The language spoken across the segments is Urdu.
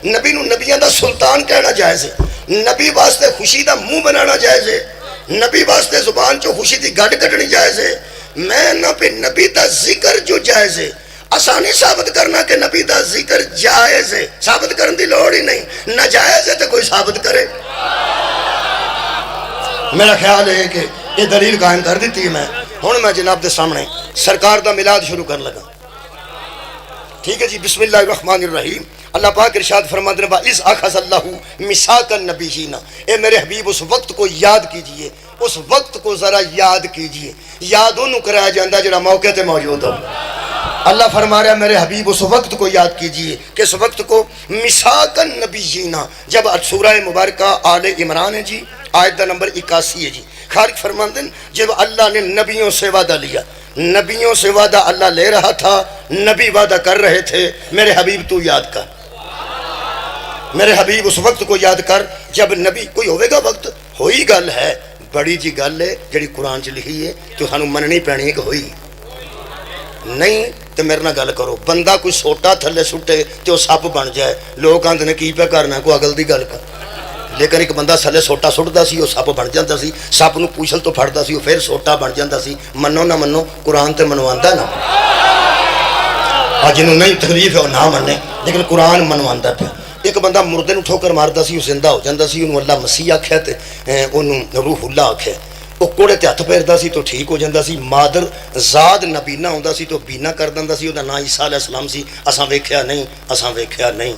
نبی نو نبیاں دا سلطان کہنا جائز ہے، نبی واسطے خوشی دا منہ بنانا جائز ہے، نبی واسطے زبان چو خوشی دی گھڑ کٹنی جائز ہے۔ میں نہ پہ نبی دا ذکر جو جائز ہے آسانی ثابت کرنا کہ نبی دا ذکر جائز ہے، ثابت کرن دی لوڑ ہی نہیں، ناجائز ہے تو کوئی ثابت کرے۔ میرا خیال ہے کہ یہ دلیل قائم کر دیتی ہے۔ ہن میں جناب دے سامنے سرکار دا میلاد شروع کر لگا، ٹھیک ہے جی۔ بسم اللہ الرحمن الرحیم۔ اللہ پاک ارشاد فرماتے ہیں اِذْ أَخَذَ اللَّهُ مِيثَاقَ النَّبِيِّينَ، اے میرے حبیب اس وقت کو یاد کیجئے، اس وقت کو ذرا یاد کیجئے۔ یاد انہوں کرایا جاندہ جڑا موقع تے موجود ہو۔ اللہ فرما رہا ہے میرے حبیب اس وقت کو یاد کیجئے کہ اس وقت کو مِيثَاقَ النَّبِيِّينَ، جب سورہ مبارکہ آل عمران ہے جی، آیت نمبر 81 ہے جی۔ خالق فرماتے ہیں جب اللہ نے نبیوں سے وعدہ لیا، نبیوں سے وعدہ اللہ لے رہا تھا، نبی وعدہ کر رہے تھے، میرے حبیب تو یاد کر، میرے حبیب اس وقت کو یاد کر جب نبی کوئی ہوئے گا وقت ہوئی گل ہے، بڑی جی گل ہے جڑی قرآن چ لکھی ہے تو سانو مننی پینی ہے کہ ہوئی نہیں تو میرے نہ گل کرو۔ بندہ کوئی سوٹا تھلے سٹے تو سپ بن جائے، لوگ آندے نے کی پہ کرنا، کوئی اگل دی گل کر، لیکن ایک بندہ تھلے سوٹا سٹدا سی وہ سپ بن جاندا سی، سپ نو پوچھل تو پھڑدا سی وہ پھر سوٹا بن جاندا سی۔ منو نہ منو قرآن تے منواندا نا، جنہوں نہیں تکلیف ہے وہ نہ منے، لیکن قرآن منواندا پیا۔ ایک بندہ مردے نو ٹھوکر ماردا سی وہ زندہ ہو جاندا سی، انہوں اللہ مسیح آکھیا تے انہوں روح اللہ آکھیا، وہ کوڑے تے ہتھ پھیردا سی تو ٹھیک ہو جاندا سی۔ مادر زاد نبینا ہوندا سی تو بینا کر دیندا سی، ਉਹਦਾ ਨਾਂ عیسیٰ علیہ السلام سی، اساں ویکھیا نہیں۔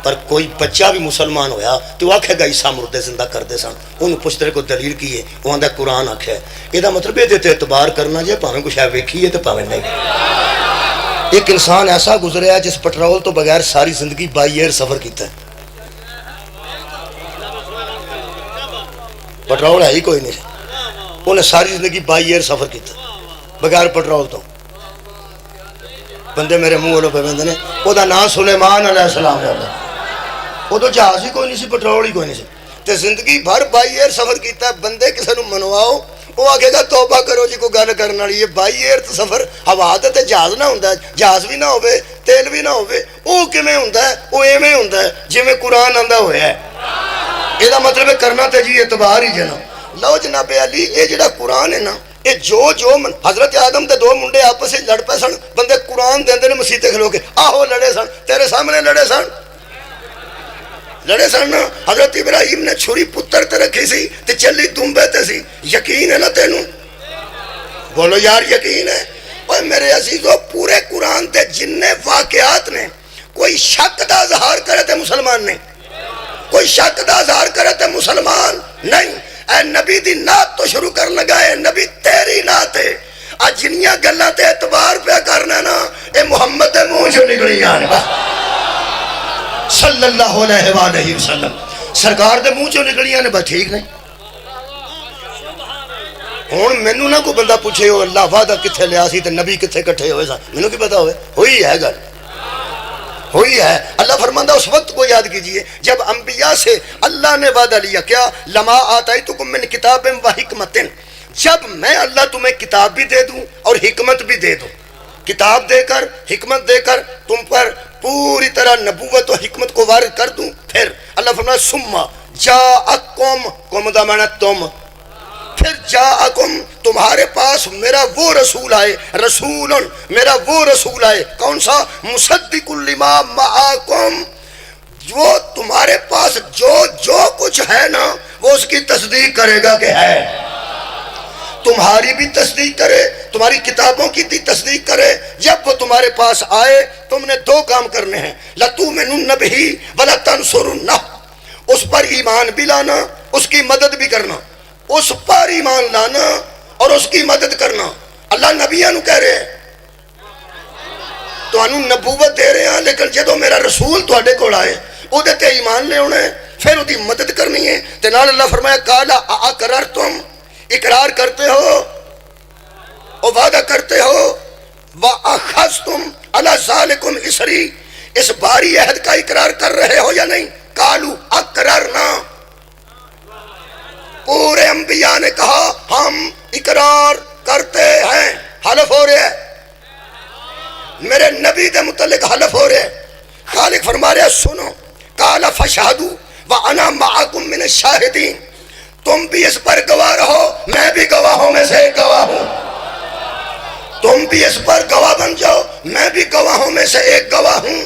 پر کوئی بچہ بھی مسلمان ہویا تو آکھے گا عیسیٰ مردے زندہ کر دے سن، انہوں پوچھتے کو دلیل کی ہے، وہ آندہ قرآن آکھیا ہے۔ یہ دا مطلب ہے تے اعتبار کرنا جائے پاویں کچھ ہے ویکھی ہے تو پاویں نہیں۔ ایک انسان ایسا گزریا ہے جس پٹرول تو بغیر ساری زندگی بائی ایئر سفر کیتا ہے، پٹرول ہے ہی کوئی نہیں، انہیں ساری زندگی بائی ایئر سفر کیتا بغیر پٹرول تو۔ بندے میرے منہ والوں پہ بندے نے وہ دا نام سلیمان علیہ السلام ہے، وہ تو جہاز ہی کوئی نہیں سی، پٹرول ہی کوئی نہیں سی، تے زندگی بھر بائی ایئر سفر کیتا ہے۔ بندے کسے نو منواؤ وہ آکھے گا توبہ کرو جی کو گل کرن والی ہے، بائی ایئر سفر ہوا تے جہاز نہ ہوندا ہے، جہاز بھی نہ ہوے تیل بھی نہ ہوے، او کیویں ہوندا ہے؟ او ایویں ہوندا ہے جویں قرآن آندا ہویا ہے۔ یہ دا مطلب ہے کرنا تے جی اعتبار ہی جنا۔ لو جناب علی یہ جڑا قرآن ہے نا، یہ جو حضرت آدم تے دو منڈے آپس میں لڑ پے سن، بندے قرآن دیندے نے مسیح تے کھلو کے، آہو لڑے سن، تیرے سامنے لڑے سن نا۔ حضرت ابراہیم نے چھری پتر تے رکھی سی تے چلی دنبے تے سی، یقین ہے نا تینوں؟ بولو یار یقین ہے؟ اور میرے عزیزو پورے قرآن تے جننے واقعات نے کوئی شک دا اظہار کرے تے مسلمان نہیں، کوئی شک دا اظہار کرے تے مسلمان نہیں۔ اے نبی دی نعت تو شروع کر لگا ہے، نبی تیری نعت ہے، آج جنیاں گلہ تے اعتبار پہ کرنا نا اے محمد دے منہ جو نکلی آنے بس صلی اللہ علیہ وآلہ وسلم، سرکار دے منہ جو نکلی آنے بس ٹھیک نہیں۔ ہون مینوں نہ کوئی بندہ پوچھے ہو اللہ وعدہ کتھے لیا سی تے نبی کتھے کٹھے ہوئے سا، مینوں کی پتا ہوئے ہوئی ہے گل ہوئی ہے۔ اللہ فرماندہ اس وقت کو یاد کیجئے جب انبیاء سے اللہ نے وعدہ لیا، کیا لما آتیتکم من کتاب و حکمت، جب میں اللہ تمہیں کتاب بھی دے دوں اور حکمت بھی دے دوں، کتاب دے کر حکمت دے کر تم پر پوری طرح نبوت و حکمت کو وارد کر دوں، پھر اللہ فرمایا ثم جاءکم، قوم دا معنی تم، پھر جاءکم تمہارے پاس میرا وہ رسول آئے، رسول میرا وہ رسول آئے، کون سا؟ مصدق لما معاکم، جو تمہارے پاس جو کچھ ہے نا وہ اس کی تصدیق کرے گا کہ ہے، تمہاری بھی تصدیق کرے، تمہاری کتابوں کی بھی تصدیق کرے۔ جب وہ تمہارے پاس آئے تم نے دو کام کرنے ہیں، لَتُؤْمِنُنَّ بِهِ وَلَتَنْصُرُنَّهُ، اس پر ایمان بھی لانا، اس کی مدد بھی کرنا، اس پر ایمان لانا اور اس کی مدد کرنا۔ اللہ نبیوں نو کہہ رہے ہیں تو انہوں نبوت دے رہے ہیں، لیکن جدو میرا رسول تو اڈے کوڑ آئے او دیتے ایمان لے ہونے پھر وہ دی مدد کرنی ہے۔ تنال اللہ فرمایا قَالَ أَأَقْرَرْتُمْ، اقرار کرتے ہو اور وعدہ کرتے ہو، وَأَخَذْتُمْ عَلَى ذَلِكُمْ إِسْرِي، اس باری عہد کا اقرار کر رہے ہو یا نہیں؟ قَالُوا أَقْرَرْنَا، پورے انبیاء نے کہا ہم اقرار کرتے ہیں، حلف ہو رہے ہیں، میرے نبی دے متعلق حلف ہو رہے ہیں۔ خالق فرما رہے ہیں سنو، فشہدوا وانا معکم من الشاہدین، تم بھی اس پر گواہ رہو، میں بھی گواہوں میں سے ایک گواہ ہوں، تم بھی اس پر گواہ بن جاؤ، میں بھی گواہوں میں سے ایک گواہ ہوں۔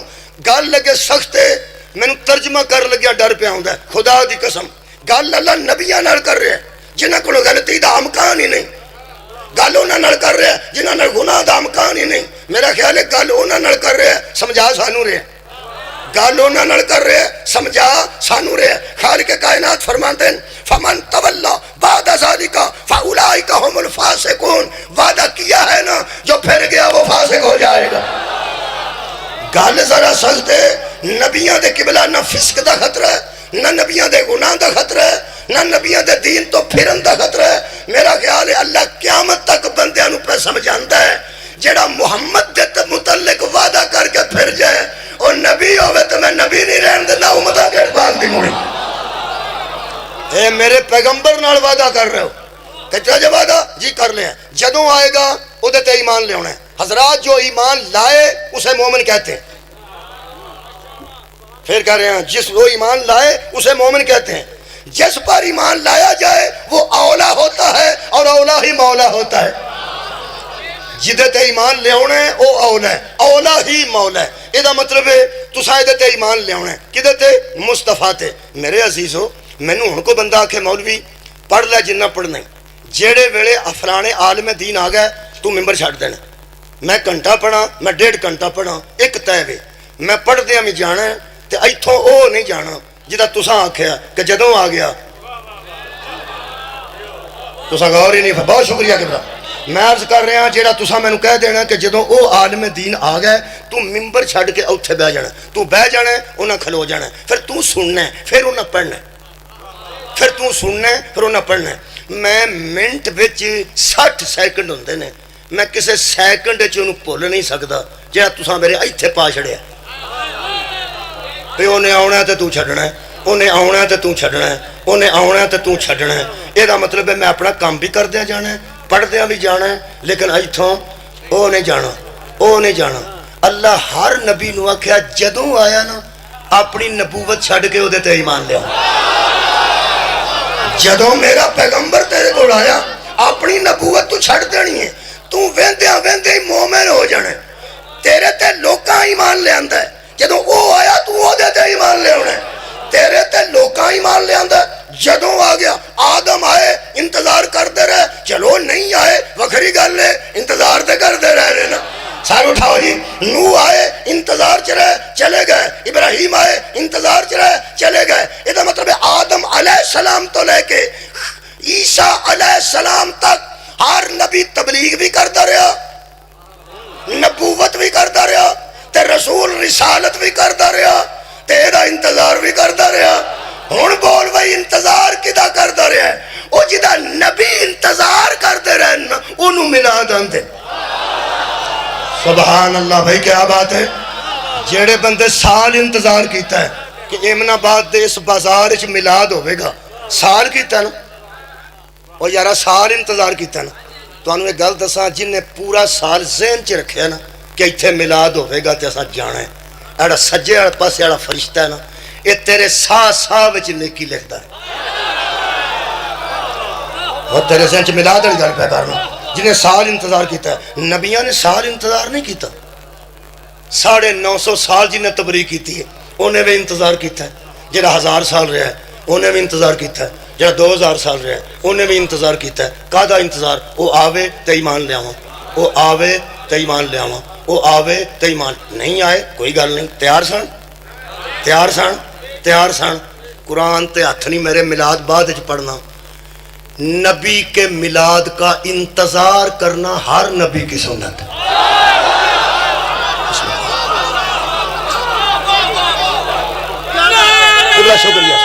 گل لگے سخت ہے، میں ترجمہ کر لگیا ڈر پہ آؤں، خدا دی قسم گل اللہ نبیاں نال کر رہے ہیں جنہاں کو غلطی دا امکان ہی نہیں، گل انہاں نال کر رہے ہیں جنہاں نال گناہ دا امکان ہی نہیں۔ میرا خیال ہے گل انہاں نال کر رہے ہیں، سمجھا سانو رہے ہیں، گل انہاں نال کر رہے ہیں، سمجھا سانو رہے ہیں۔ خالق کائنات فرماتے ہیں فمن تولا بعد ذالک فاولئک هم الفاسقون، وعدہ کیا ہے نا جو پھر گیا وہ فاسق ہو جائے گا۔ گل ذرا سخت ہے، نبیاں دے قبلہ نہ فسق دا خطرہ ہے، نہ نبیاں دے گناہ دا خطرہ ہے، نہ نبیاں دے دین تو پھرن دا خطرہ ہے۔ میرا خیال ہے اللہ قیامت تک بندیاں نو پہ سمجھاندا ہے جیڑا محمد دے متعلق وعدہ کر کے پھر جائے اور نبی ہوئے تو میں نبی نہیں رہن دینا امتہ کے باغ دی موڑی۔ اے میرے پیغمبر نال وعدہ کر رہے ہو کہتا جا وعدہ جی کر لیں، جدوں آئے گا او دے تے ایمان لے ہونا ہے۔ حضرات جو ایمان لائے اسے مومن کہتے ہیں، پھر کہہ رہے ہیں جس وہ ایمان لائے اسے مومن کہتے ہیں۔ جس پر ایمان لایا جائے وہ اولا ہوتا ہے اور اولا ہی مولا ہوتا ہے۔ جدے تے ایمان لے ہونا ہے او اولا ہے، اولا ہی مولا ہے۔ یہ دا مطلب ہے تساں دے تے ایمان لے ہونا ہے کدے تے؟ مصطفیٰ تے۔ میرے عزیزو مینوں ہن کو بندہ آکھے مولوی پڑھ لے جنہ پڑھنا ہے، جیڑے ویلے افلانے عالم دین آ گئے تو ممبر چھڈ دینا، میں گھنٹہ پڑھا میں 1.5 گھنٹہ پڑھا ایک طے وے، میں پڑھ دیاں بھی جانا ہے تے ایتھوں او نہیں جانا جدا تساں آکھیا کہ جدوں آ گیا تساں غور ہی نہیں۔ بہت شکریہ کہ میں عرض کر رہا ہاں جیڑا تساں مینوں کہہ دینا کہ جدوں او عالم دین آ گئے تو ممبر چھڈ کے اوتھے بیٹھ جانا، تو بیٹھ جانا ہے انہاں کھلو جانا ہے، پھر تو سننا ہے پھر انہاں پڑھنا ہے، پھر تو سننا ہے پھر انہاں پڑھنا ہے۔ میں منٹ وچ 60 سیکنڈ ہوندے نے، میں کسے سیکنڈ وچ انہوں بھول نہیں سکدا جیڑا تساں میرے ایتھے پا چھڑیا بھئی انہیں آنا ہے تے تو چھڈنا ہے، انہیں آنا ہے تے تو چھڈنا ہے، انہیں آنا ہے تے تو چھڈنا ہے۔ یہ دا مطلب ہے میں اپنا کام بھی کر دیا جانا ہے پڑھ دیا بھی جانا ہے، لیکن ایتھوں او نہیں جانا، او نہیں جانا۔ اللہ ہر نبی نو آکھیا جدوں آیا نا اپنی نبوت چھڈ کے او دے تے ایمان لیا۔ جدوں میرا پیغمبر تیرے کو آیا اپنی نبوت تو چھڈ دینی ہے، تو ویندیاں ویندے ہی مومن ہو جانا ہے، تیرے تے لوکاں ایمان لے آندا ہے۔ جدوں او آیا تو او دے تے ایمان لے ہونا ہے، تیرے تے لوکاں ایمان لے آندا ہے۔ جدوں آ گیا آدم آئے انتظار کرتے رہے، چلو نہیں آئے وکھری گل ہے انتظار تے کرتے رہے نا۔ سار اٹھاؤ جی، نوح آئے انتظار چ رہے چلے گئے، ابراہیم آئے انتظار چ رہے چلے گئے۔ یہ دا مطلب ہے آدم علیہ السلام تو لے کے عیسیٰ علیہ السلام تک ہر نبی تبلیغ بھی کرتا رہا، نبوت بھی کرتا رہا تے رسول رسالت بھی کرتا رہا تے دا انتظار بھی کرتا رہا۔ ہن بول بھائی انتظار کدا کرتا رہا ہے؟ او جدا نبی انتظار کرتے رہنا انہوں ملاد آندے۔ سبحان اللہ بھائی کیا بات ہے۔ جیڑے بندے سال انتظار کیتا ہے کہ ایمن آباد دے اس بازار وچ میلاد ہوے گا، سال کیتا نا، او یارا سال انتظار کیتا نا، تانوں ایک گل دساں جن نے پورا سال ذہن چ رکھیا نا کہ ایتھے میلاد ہوے گا تے اساں جانا ہے، ایڑا سجے والے پاسے والا فرشتہ ہے نا یہ تیرے ساہ ساہ وچ نیکی لکھدا ہے۔ وہ تیرے ذہن چ میلاد والی گل پہ کرنا، جنہیں سال انتظار کیتا ہے۔ نبیاں نے سال انتظار نہیں کیتا، 950 سال جنہیں تبلیغ کیتی ہے انہیں بھی انتظار کیتا ہے، جڑا 1000 سال رہا ہے انہیں بھی انتظار کیتا ہے، جڑا 2000 سال رہا ہے انہیں بھی انتظار کیتا ہے۔ کادا انتظار؟ وہ آوے تے ایمان لے آواں، وہ آوے تے ایمان لے آواں، وہ آوے تے ایمان نہیں آئے کوئی گل نہیں، تیار سن تیار سن تیار سن۔ قرآن تے ہاتھ نہیں میرے، میلاد بعد وچ پڑھنا۔ نبی کے میلاد کا انتظار کرنا ہر نبی کی سنت ہے۔ شکریہ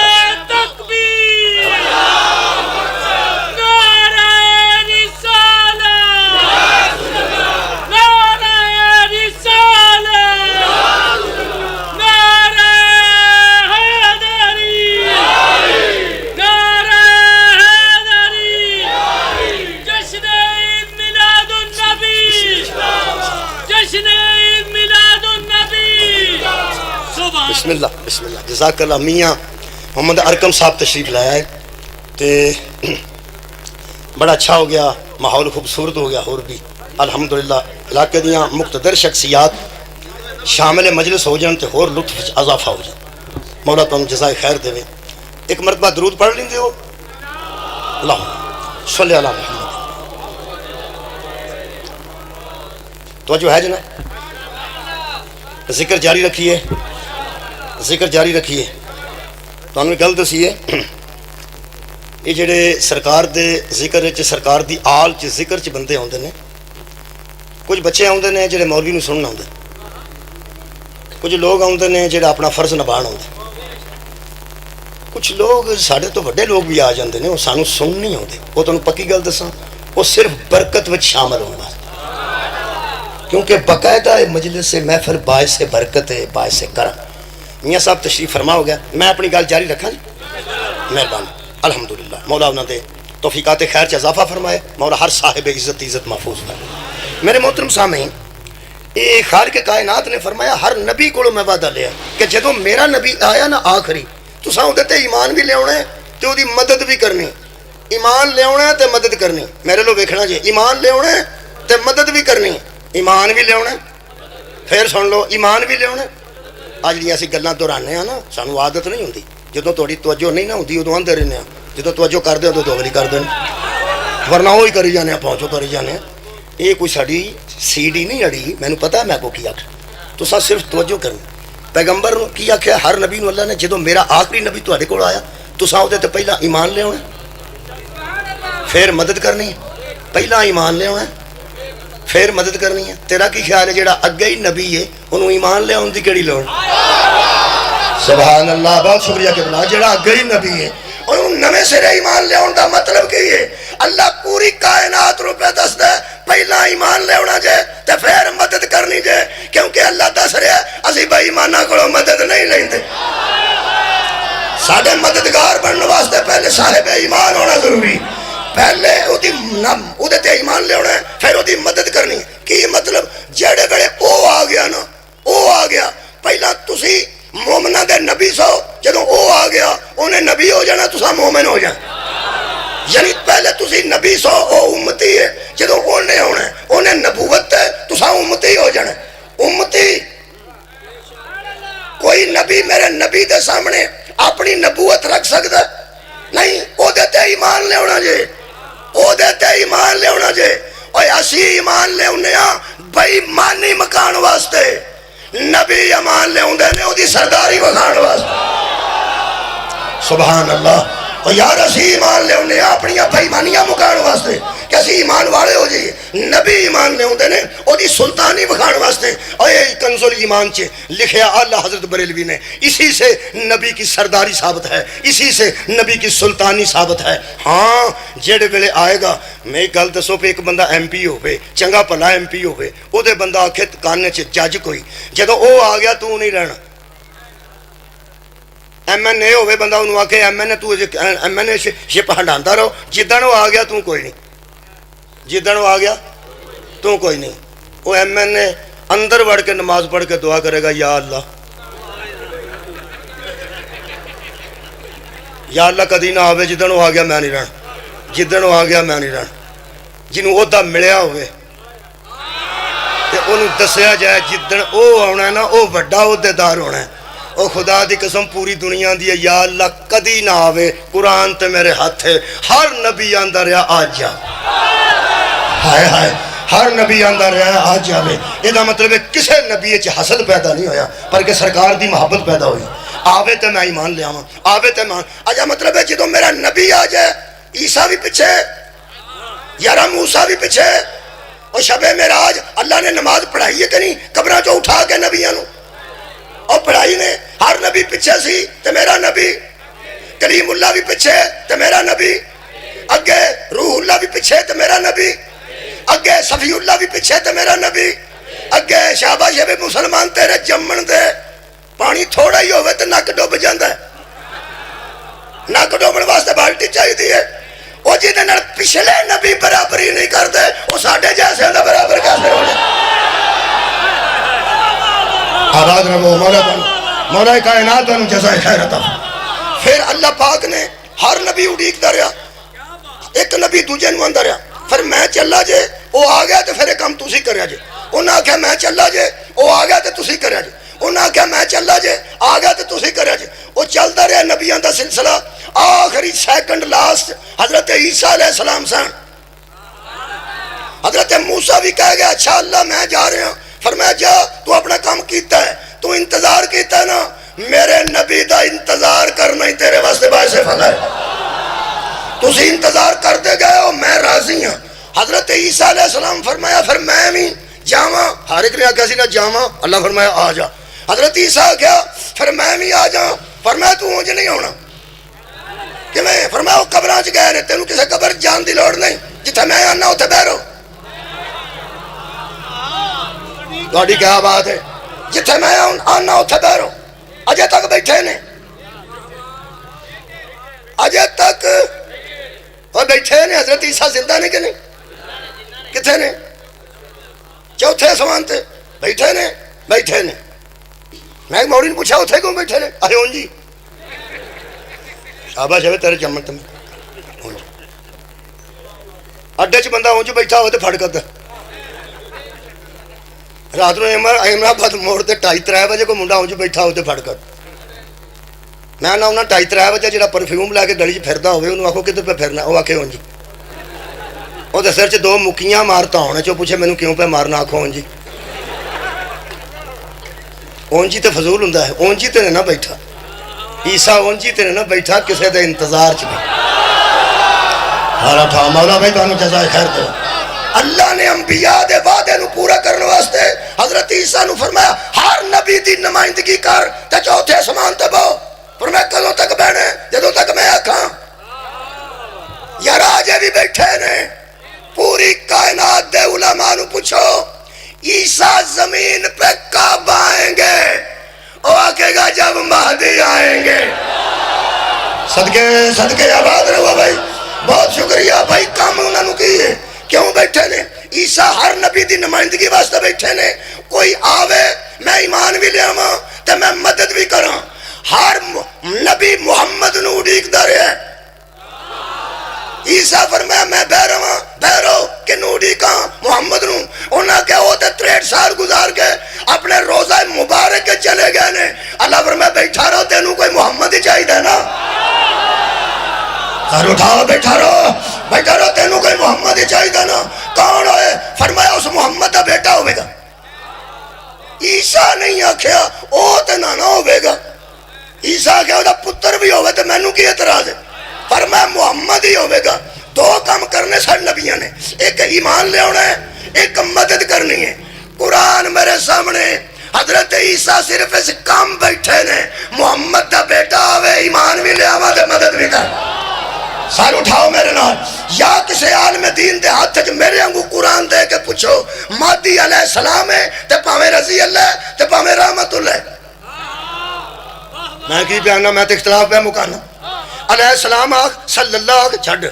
بسم اللہ بسم اللہ۔ جزاک اللہ میاں محمد ارکم صاحب تشریف لایا ہے تے بڑا اچھا ہو گیا، ماحول خوبصورت ہو گیا، اور بھی الحمدللہ علاقے دیاں مقتدر شخصیات شامل مجلس ہو جان تے اور لطف اضافہ ہو جائے. مولا تم جزائے خیر دے. ایک مرتبہ درود پڑھ لیندے ہو؟ اللہم صلی علی محمد. توجہ ہے جناب، ذکر جاری رکھیے، ذکر جاری رکھیے. تو ہمیں گل دسی ہے یہ جڑے سرکار دے ذکر چ سرکار دی آل چ ذکر چ بندے آتے ہیں. کچھ بچے آتے ہیں جڑے مولوی نو سننا آتے، کچھ لوگ آتے ہیں جڑے اپنا فرض نبھان آتے، کچھ لوگ سارے تو وڈے لوگ بھی آ جاتے ہیں وہ سانو سن نہیں آتے. وہ تمہیں پکی گل دساں وہ صرف برکت وچ شامل ہونا، کیونکہ باقاعدہ مجلس سے محفل باعث برکت ہے، باعث کرم. میاں صاحب تشریف فرما ہو گیا، میں اپنی گل جاری رکھاں جی. مہربانی الحمدللہ. مولا انہوں نے توفیقات خیر چ اضافہ فرمائے. مولا ہر صاحب عزت محفوظ فرمائے. میرے محترم سامعین، یہ خالق کائنات نے فرمایا ہر نبی کو میں وعدہ لیا کہ جدو میرا نبی آیا نا آخری تساں اودے تے ایمان بھی لیا ہے تے اودی مدد بھی کرنی. ایمان لیا ہے تے مدد کرنی. میرے لو ویکھنا جی، ایمان لیا ہے تے مدد بھی کرنی. ایمان بھی لیا ہے، پھر سن لو ایمان بھی لیا. اج جی اسی گلاں دہرانے ہیں نا، سانو عادت نہیں ہوندی. جدو تھوڑی توجہ نہیں نہ ہوندی ادو آندے رہنے ہیں، جدو توجہ کر دے ادو دوگلی کر دیں، ورنہ وہی کری جانے ہیں، پہنچو کری جانے ہیں. یہ کوئی ساری سی ڈی نہیں اڑی. مینوں پتہ ہے میں کو کی آخر، تساں صرف توجہ کرنی. پیغمبر کی آخیا ہر نبی نو اللہ نے جدو میرا آخری نبی تہاڈے کول آیا تساں اودے تے پہلا ایمان لے آنا، پھر مدد کرنی. پہلا ایمان لے آنا پھر مدد کرنی ہے. تیرا کی خیال ہے جڑا اگے ہی نبی ہے انہوں ایمان لے آن دی کیڑی لوڑ؟ سبحان اللہ، بہت شکریہ کہ بلا. جڑا اگے ہی نبی ہے انہوں نویں سرے ایمان لے آن دا مطلب کی ہے؟ اللہ پوری کائنات رو پہ دس دے پہلا ایمان لے آنا جے تے پھر مدد کرنی جے، کیونکہ اللہ دس رہا اسی بھائی ایمانہ کو مدد نہیں لیندے. ساڑھے مددگار بننے واسطے پہلے صاحب ایمان ہونا ضروری. پہلے اودے تے ایمان لے ہونا ہے پھر اودی مدد کرنی. کی مطلب جڑے بڑے او آ گیا نا، او آ گیا. پہلا تسی مومنہ دے نبی سو، جدو او آ گیا انہیں نبی ہو جانا تسا مومن ہو جانا. یعنی پہلے تسی نبی سو او امتی ہے، جدو انہیں ہونا ہے انہیں نبوت ہے تسا امتی ہو جانا. امتی کوئی نبی میرے نبی دے سامنے اپنی نبوت رکھ سکتا نہیں. او دیتے ایمان لے ہونا جے، او دیتے ایمان لے ہونا جے. اور اسی ایمان لے ہونے ہاں بھائی مانی مکان واسطے، نبی ایمان لے ہوندے نے او دی سرداری وکھان واسطے. سبحان اللہ. اور یار اسی ایمان لے ہونے ہاں اپنی بھائی مانیاں مکان واسطے کہ اسی ایمان والے ہو جائیے. نبی ایمان لے ہوندے نے او دی سلطانی وکھان واسطے. اور یہ کنز الایمان چے لکھیا اعلیٰ حضرت بریلوی نے، اسی سے نبی کی سرداری ثابت ہے، اسی سے نبی کی سلطانی ثابت ہے. ہاں جڑے ویلے آئے گا میں گل دسو پہ ایک بندہ ایم پی ہوئے چنگا پلا ایم پی ہوئے او دے بندہ آکھے کانے چ جج کوئی، جدو او آ گیا تو نہیں رہنا. ایم این اے ہوئے بندہ انہوں آکھے ایم این اے تو ایم این اے شپ ہنڈاندا رہو، جدن وہ آ گیا تو کوئی نہیں، جدن وہ آ گیا تو کوئی نہیں. وہ ایم این اے اندر وڑ کے نماز پڑھ کے دعا کرے گا یا اللہ یا اللہ کدی نہ آوے جدن وہ آ گیا میں نہیں رہنا، جدن وہ آ گیا میں نہیں رہنا. جنہوں عہدہ ملیا ہوئے تے انہوں دسیا جائے جدن او ہونا ہے نا او وڈا عہدے دار ہونا ہے. او خدا دی قسم پوری دنیا دی ہے یا اللہ کدی نہ آوے. قرآن تے میرے ہاتھ ہے ہر نبی آندہ رہا آج جا، ہائے ہائے ہر نبی آندہ رہا آج جاوے. یہ دا مطلب ہے کسے نبی چ حسد پیدا نہیں ہویا بلکہ سرکار دی محبت پیدا ہوئی. آوے تے میں ایمان لے آواں، آوے تے میں اجا مطلب ہے جدو میرا نبی آ جائے عیسیٰ بھی پیچھے یارا موسیٰ بھی پیچھے. اور شب معراج اللہ نے نماز پڑھائی ہے کہ نہیں قبراں چوں اٹھا کے نبیاں نو اور پڑھائی نے. ہر نبی پیچھے سی تے میرا نبی، کلیم اللہ بھی پیچھے تے میرا نبی، اگے روح اللہ بھی پیچھے تے میرا نبی، اگے صفی اللہ بھی پیچھے تے میرا نبی، اگے شاباش ہے مسلمان تیرے جمن دے پانی تھوڑا ہی ہوئے تے نک ڈوب جاندہ ہے. نک ڈوبن واسطے بالٹی چاہیے دی ہے. وہ جی دے پچھلے نبی برابری نہیں کر دے وہ ساڑھے جیسے دا برابر کیسے ہو جائے. آباد رہو مولا بن مولا کائنات انہوں جزائے خیر عطا فرمائے۔ پھر اللہ پاک نے ہر نبی اڑیک دا رہا، ایک نبی دوجے نو اندر رہا، پھر میں چلا جے وہ آ گیا تو پھر ایک کام تسی کریا جے، انہاں کہا میں چلا جے وہ آ گیا تو تسی کریا جے، انہاں کہا میں چلا جے آ گیا تو تسی کریا جے، وہ چلتا رہا نبیان دا سلسلہ۔ آخری سیکنڈ لاسٹ حضرت عیسیٰ علیہ السلام سن۔ حضرت موسیٰ بھی کہہ گیا اچھا اللہ میں جا رہا ہوں، فرمایا جا تو اپنا کام کیتا ہے، تو انتظار کیتا ہے نا، میرے نبی دا انتظار کرنا ہی تیرے واسطے باعث فضل ہے، تسی انتظار کر دے گئے ہو میں راضی ہوں۔ حضرت عیسیٰ علیہ السلام فرمایا پھر میں بھی جاواں، ہر ایک نے آگیا سی نہ جاواں، اللہ فرمایا آ جا۔ حضرت عیسیٰ کیا پھر میں بھی آ جاؤں، فرمایا تو مجھے نہیں ہونا کہ میں، فرمایا وہ قبراں چ گئے نے، تینوں کسے قبر جان دی لوڑ نہیں، جتھے میں آنا اتھے بیٹھو۔ گاڑی کیا بات ہے، جتھے میں آنا اتھے بیٹھو، اجے تک بیٹھے نے، اجے تک اور بیٹھے نے۔ حضرت عیسیٰ زندہ نہیں کہ نہیں، کتھے نے؟ چوتھے آسمان تے بیٹھے نے، بیٹھے نے۔ میں ایک موڑی نے پوچھا اتھے کیوں بیٹھے نے؟ آئے ہوں جی شاباش ہے تیرے چمن تم اڈے چ بندہ ہوں جو بیٹھا ہوئے تو پھڑ کر رات نو ایمرا بد موڑ تے 2:30 بجے کو منڈا ہوں جو بیٹھا ہوئے تو پھڑ کر میں نہ انہاں 2:30 بجے جڑا پرفیوم لے کے گلی چ پھردا ہوئے انہوں آکھو کدھر پہ پھرنا، وہ آکھے ہوں جی، وہ تو سر چ 2 مکیاں مارتا ہونا، چو پوچھے مینوں کیوں پہ مارنا، آکھو ہوں جی اونجی تے فضول ہوندا ہے، اونجی تے نہ بیٹھا عیسیٰ، اونجی تے نہ بیٹھا کسے دے انتظار چ نہیں۔ ہارا تھا مولا بھائی تانوں جزائے خیر دے۔ اللہ نے انبیاء دے وعدے نو پورا کرنے واسطے حضرت عیسیٰ نو فرمایا ہر نبی دی نمائندگی کر تے چوتھے آسمان تے بہو۔ فرمایا کدوں تک بہنے؟ جدوں تک میں آکھاں۔ یار آجے بھی بیٹھے نے، پوری کائنات دے علماء نو پوچھو عیسیٰ زمین پہ کب آئیں گے؟ وہ آکے گا جب مہدی آئیں گے۔ صدقے صدقے آباد رہو بھائی، بہت شکریہ بھائی، کام انہوں نے کیے۔ کیوں بیٹھے نے؟ عیسیٰ ہر نبی دی نمائندگی واسطے بیٹھے نے، کوئی آوے میں ایمان بھی لے آواں تے میں مدد بھی کراں۔ ہر نبی محمد نو اڑیک دا رہا ہے۔ عیسیٰ فرمایا میں بہرو کہ نوڑی کہاں محمد نو، انہاں کیا ہوتے 63 سال گزار کے اپنے روزہ مبارک کے چلے گئے نے۔ اللہ فرمایا بیٹھا رہو، تینوں کوئی محمد ہی چاہیے تھا نا، سر اٹھاؤ، بیٹھا رہو تینوں کوئی محمد ہی چاہیے تھا نا۔ کون ہوئے؟ فرمایا اس محمد دا بیٹا ہوئے گا۔ عیسیٰ نہیں آکھیا او تے نہ ہوئے گا، عیسیٰ کیا ہوتا پتر بھی ہوئے تو مینوں کی اعتراض ہے؟ فرمایا محمد ہی ہوئے گا۔ 2 کام کرنے سارے نبیوں نے، ایک ایمان لے آنا ہے، ایک مدد کرنی ہے۔ قرآن میرے سامنے، حضرت عیسیٰ صرف اس کام بیٹھے نے، محمد دا بیٹا آوے ایمان بھی لے آوا دے مدد بھی کر۔ سار اٹھاؤ میرے نال، یا کسے عالم دین دے ہاتھ جو میرے انگو قرآن دے کے پوچھو مہدی علیہ السلام ہے تے پاویں رضی اللہ تے پاویں رحمت اللہ۔ میں کی بیانا، میں تے اختلاف پہ مکانا۔ علیہ السلام آگ صلی اللہ آگ چھڑ،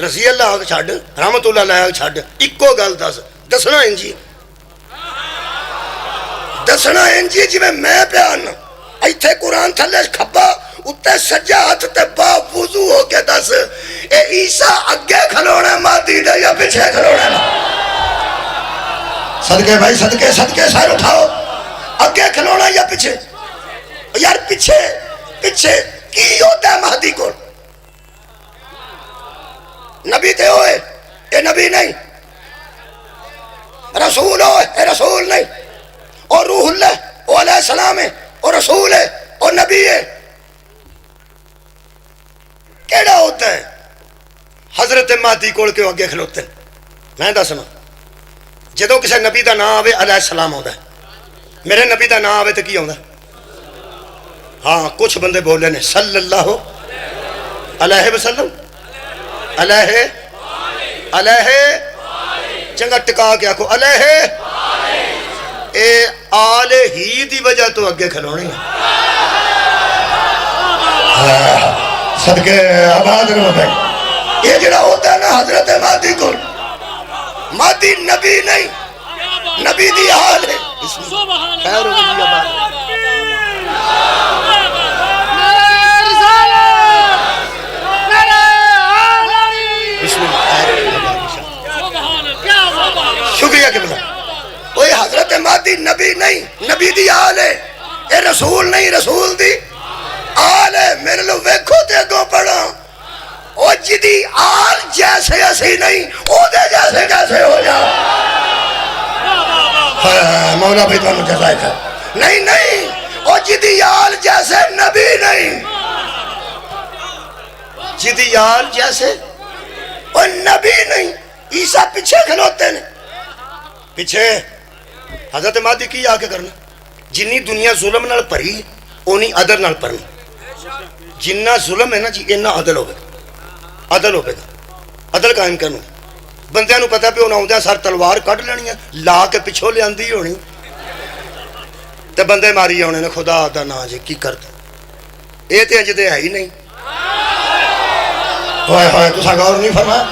رضی اللہ آگ چھڑ، رحمت اللہ علیہ آگ چھڑ، اکو گل دسنا انجی، دسنا انجی جی میں پیانا۔ ایتھے قرآن تھلے کھبا اتے سجا ہاتھ تے با وضو ہو کے دس اے عیسیٰ اگے کھلونا ہے مہدی دے یا پیچھے کھلونا ہے؟ صدقے بھائی صدقے صدقے سار اٹھاؤ، اگے کھلونا یا پیچھے؟ یار پیچھے پیچھے کی ہوتا ہے مہدی کو؟ نبی تے ہوئے اے نبی نہیں، رسول ہوئے اے رسول نہیں، اور روح اللہ او علیہ السلام ہے، اور رسول ہے اور نبی ہے۔ کیڑا ہوتا ہے؟ حضرت مہدی کول کے اگے کھلوتے ہیں۔ میں دسنا جدوں کسی نبی دا نام آوے علیہ السلام ہوتا ہے، میرے نبی دا نام آوے تو کی ہوتا ہے؟ ہاں کچھ بندے بولے نے صلی اللہ علیہ وسلم، علیہ چنگا ٹکا کے آکھو علیہ، اے آل ہی دی وجہ تو اگے کھلونی ہے۔ صدقے آباد رہو بھائی، یہ جڑا ہوتا ہے نا حضرت مہدی کو، مہدی نبی نہیں، نبی دی حال ہے۔ خیر ہو گئی آباد، بسم اللہ، شکریہ کہ بلا کوئی حضرت مہدی نبی نہیں، نبی دی آل ہے، اے رسول نہیں، رسول دی آل ہے۔ میرے لو ویکھو تے اگوں پڑھا، او جدی آل جیسے اسی نہیں، او دے جیسے کیسے ہو جا۔ مولا بھی تو جزائے تھا نہیں نہیں، او جدی آل جیسے نبی نہیں، جدی آل جیسے او نبی نہیں۔ عیسیٰ پیچھے کھلوتے نے، پیچھے حضرت مہدی کی آ کے کرنا؟ جنی دنیا ظلم نال پری اونی عدل نال پرنی۔ جنہ ظلم ہے نا جی اینا عدل ہوگا، عدل ہوگا، عدل قائم کرنا۔ بندیاں نو پتہ پہ ہونا ہوندہ سر تلوار کٹ لینی ہے، لا کے پچھو لے آندھی ہونی تے بندے ماری ہونے نے خدا دا نا جی کی کرتا اے تے اجدے ہے ہی نہیں۔ ہوئے ہوئے تو ساگور نہیں فرمایا،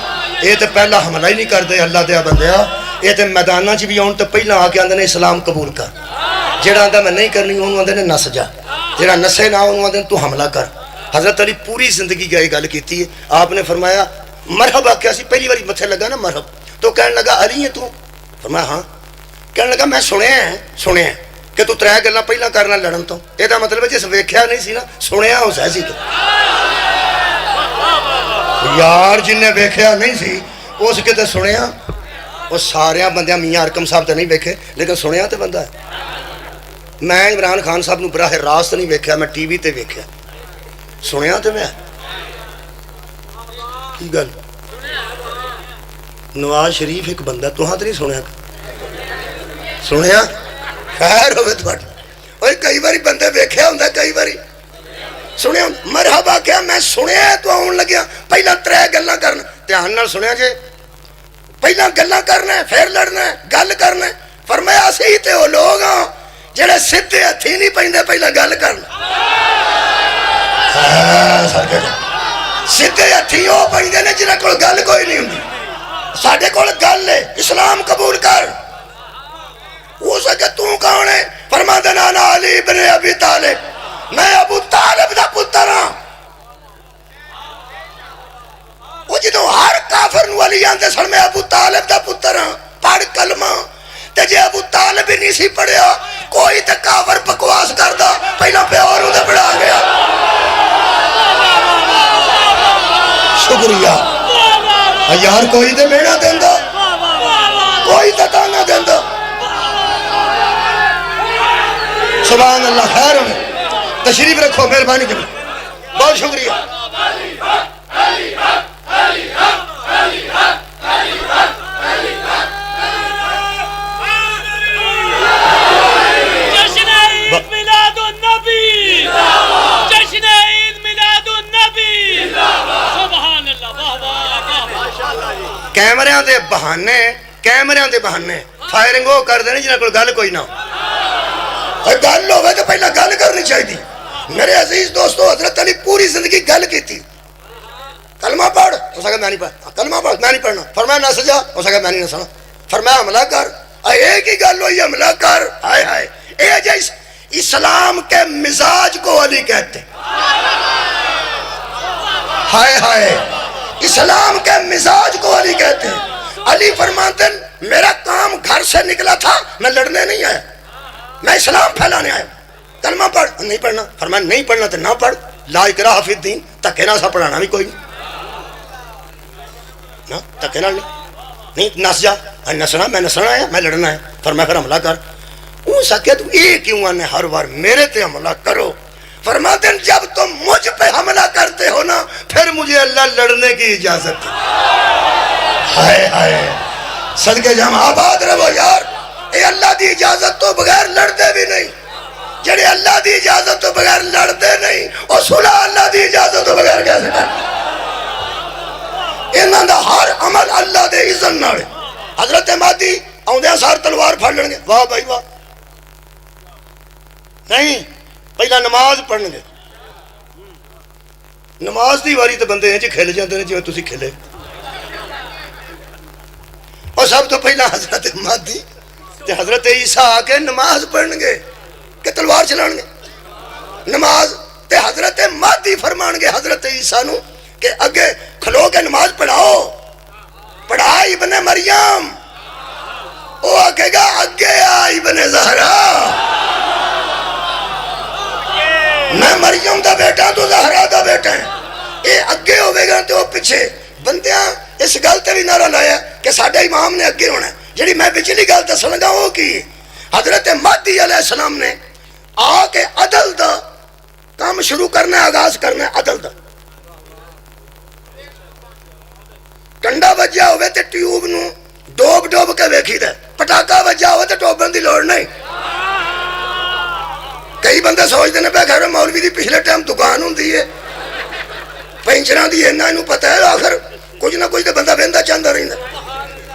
اے تے پہلا حملہ ہی نہیں کر دے اللہ دیا بندیا، اے تے میدانہ چی بھی آن تے پہلا آ کے آندھے نے اسلام قبول کر، جیڑا آندھا میں نہیں کرنی انہوں آندھے نے نس جا، جیڑا نسے نہ انہوں آندھے تو حملہ کر۔ حضرت علی پوری زندگی کا یہ گل کیتی ہے، آپ نے فرمایا مرحبا کیا سی، پہلی باری متھے لگا نا مرحب، تو کہنے لگا علی ہے تو؟ فرمایا ہاں۔ کہنے لگا میں سنے ہیں کہ تو ترے گلاں پہلا کرنا لڑن تو، یہ دا مطلب ہے جس ویکھیا نہیں سی نا سنیا ہو سہی سی تو یار جن نے ویکھیا نہیں سی اس کے تے سنیا، وہ سارے بندیاں میاں ارکم صاحب تے نہیں ویکھے لیکن سنیا تے بندہ ہے۔ میں عمران خان صاحب نو براہ راست نہیں ویکھیا، میں ٹی وی تے ویکھیا، سنیا تے میں کی گل۔ نواز شریف ایک بندہ تو ہاں تے نہیں سنیا، سنیا خیر ہوئے تھوڑی اور کئی باری بندے ویکھیا ہوندہ، کئی باری سنیا ہوندہ۔ مرحبا کیا میں سنیا تو آن لگیا، پہلا ترے گلاں کرنا، دھیان نال سنیا جے، پہلا گلاں کرنا ہے پھر لڑنا ہے، گل کرنا ہے۔ فرمایا سی تے وہ لوگ ہاں جڑے سدھے ہتھی نہیں پیندے پہلا گل کرنا، سدھے ہتھی وہ پیندے نے جنہاں کول گل کوئی نہیں ہوندی۔ ساڈے کول گل ہے، اسلام قبول کر۔ وہ سکے تو کون ہے؟ فرماتے نانا علی بن ابی طالب، میں ابو طالب دا پتر ہاں۔ وہ جدوں ہر کافر نو علی آندے سن میں ابو طالب دا پتر ہاں، پڑھ کلمہ تے جے ابو طالب ہی نہیں سی پڑھیا کوئی تے کافر بکواس کردا پہلا پیور اودے بڑھا گیا۔ شکریہ یار، کوئی تے میڑا دیندا، کوئی تے تانا دیندا۔ سبحان اللہ، خیر ہونے تشریف رکھو، مہربانی کرو، بہت شکریہ۔ جشن عید میلاد النبی، جشن عید میلاد النبی، سبحان اللہ، واہ واہ واہ۔ کیمریاں دے بہانے فائرنگ وہ کر دینے جنہاں کول گل کوئی نہ ہو، گل ہوئے تو پہلا گل کرنی چاہیے۔ میرے عزیز دوستو، حضرت علی پوری زندگی گل کی تھی، کلمہ پڑھ، اس کہا میں نہیں پڑھا، کلمہ پڑھ میں نہیں پڑھنا، فرمایا نہ سجا، اس کہا میں نہیں نسنا، فرمایا حملہ کر، ایک ہی گل ہوئی حملہ کر۔ ہائے ہائے، اے جیس اسلام کے مزاج کو علی کہتے، ہائے ہائے اسلام کے مزاج کو علی کہتے ہیں۔ علی فرماتے ہیں میرا کام گھر سے نکلا تھا، میں لڑنے نہیں آیا، میں اسلام پھیلانے آیا۔ کلمہ پڑھ، نہیں پڑھنا، فرمایا نہیں پڑھنا تو نہ پڑھ، لا اکراہ فی الدین، تکے نہ سا پڑھانا بھی کوئی نہیں، تکے نہ نہیں، نس جا، نسنا، میں نسنا آیا، میں لڑنا ہے، فرمایا پھر حملہ کر۔ وہ سکے تو یہ کیوں آنے ہر بار میرے تے حملہ کرو؟ فرماتے ہیں جب تم مجھ پہ حملہ کرتے ہو نا پھر مجھے اللہ لڑنے کی اجازت ہے۔ ہائے ہائے، صدقے جام آباد رہو یار، اے اللہ دی اجازت تو بغیر لڑتے بھی نہیں، جڑے اللہ دی اجازت تو بغیر لڑتے نہیں، اور صلح اللہ دی اجازت تو بغیر کیسے کرتے؟ انہاں دا ہر عمل اللہ دے اذن نال۔ حضرت مہدی آؤندے سار تلوار پھڑ لیں گے، واہ بھائی واہ، نہیں پہلا نماز پڑھن گے، نماز دی واری تے بندے ہیں جی کھل جاندے نے جویں تسی کھلے، اور سب تو پہلا حضرت مہدی تے حضرت عیسیٰ آ کے نماز پڑھن گے کہ تلوار چلان گے؟ نماز تے حضرت مہدی فرمان گے حضرت عیسیٰ نو کہ اگے کھلو کے نماز پڑھاؤ، پڑھا ابن مریم، وہ آکے گا اگے آ ابن زہرا، میں مریم دا بیٹا تو زہرا دا بیٹا ہے، اے اگے ہوئے گا تو پیچھے۔ بندیاں اس گل تے بھی نعرہ لایا کہ ساڈا امام نے اگے ہونا ہے۔ جڑی میں پچھلی گل دسن لگا وہ کی حضرت مہدی علیہ السلام نے آ کے عدل دا کام شروع کرنا ہے، آغاز کرنا ہے عدل دا۔ کنڈا بجیا ہوئے تے ٹیوب نو ڈوب ڈوب کے ویکھی دے، پٹاکا بجیا ہوئے تے ٹوبن دی لوڑ نہیں۔ کئی بندے سوچتے ہیں پہ گھر مولوی دی پچھلے ٹائم دکان ہوندی ہے پینچراں دی، اینا انہوں پتہ ہے آخر کچھ نہ کچھ تے بندہ بہندا چاہندا رہندا۔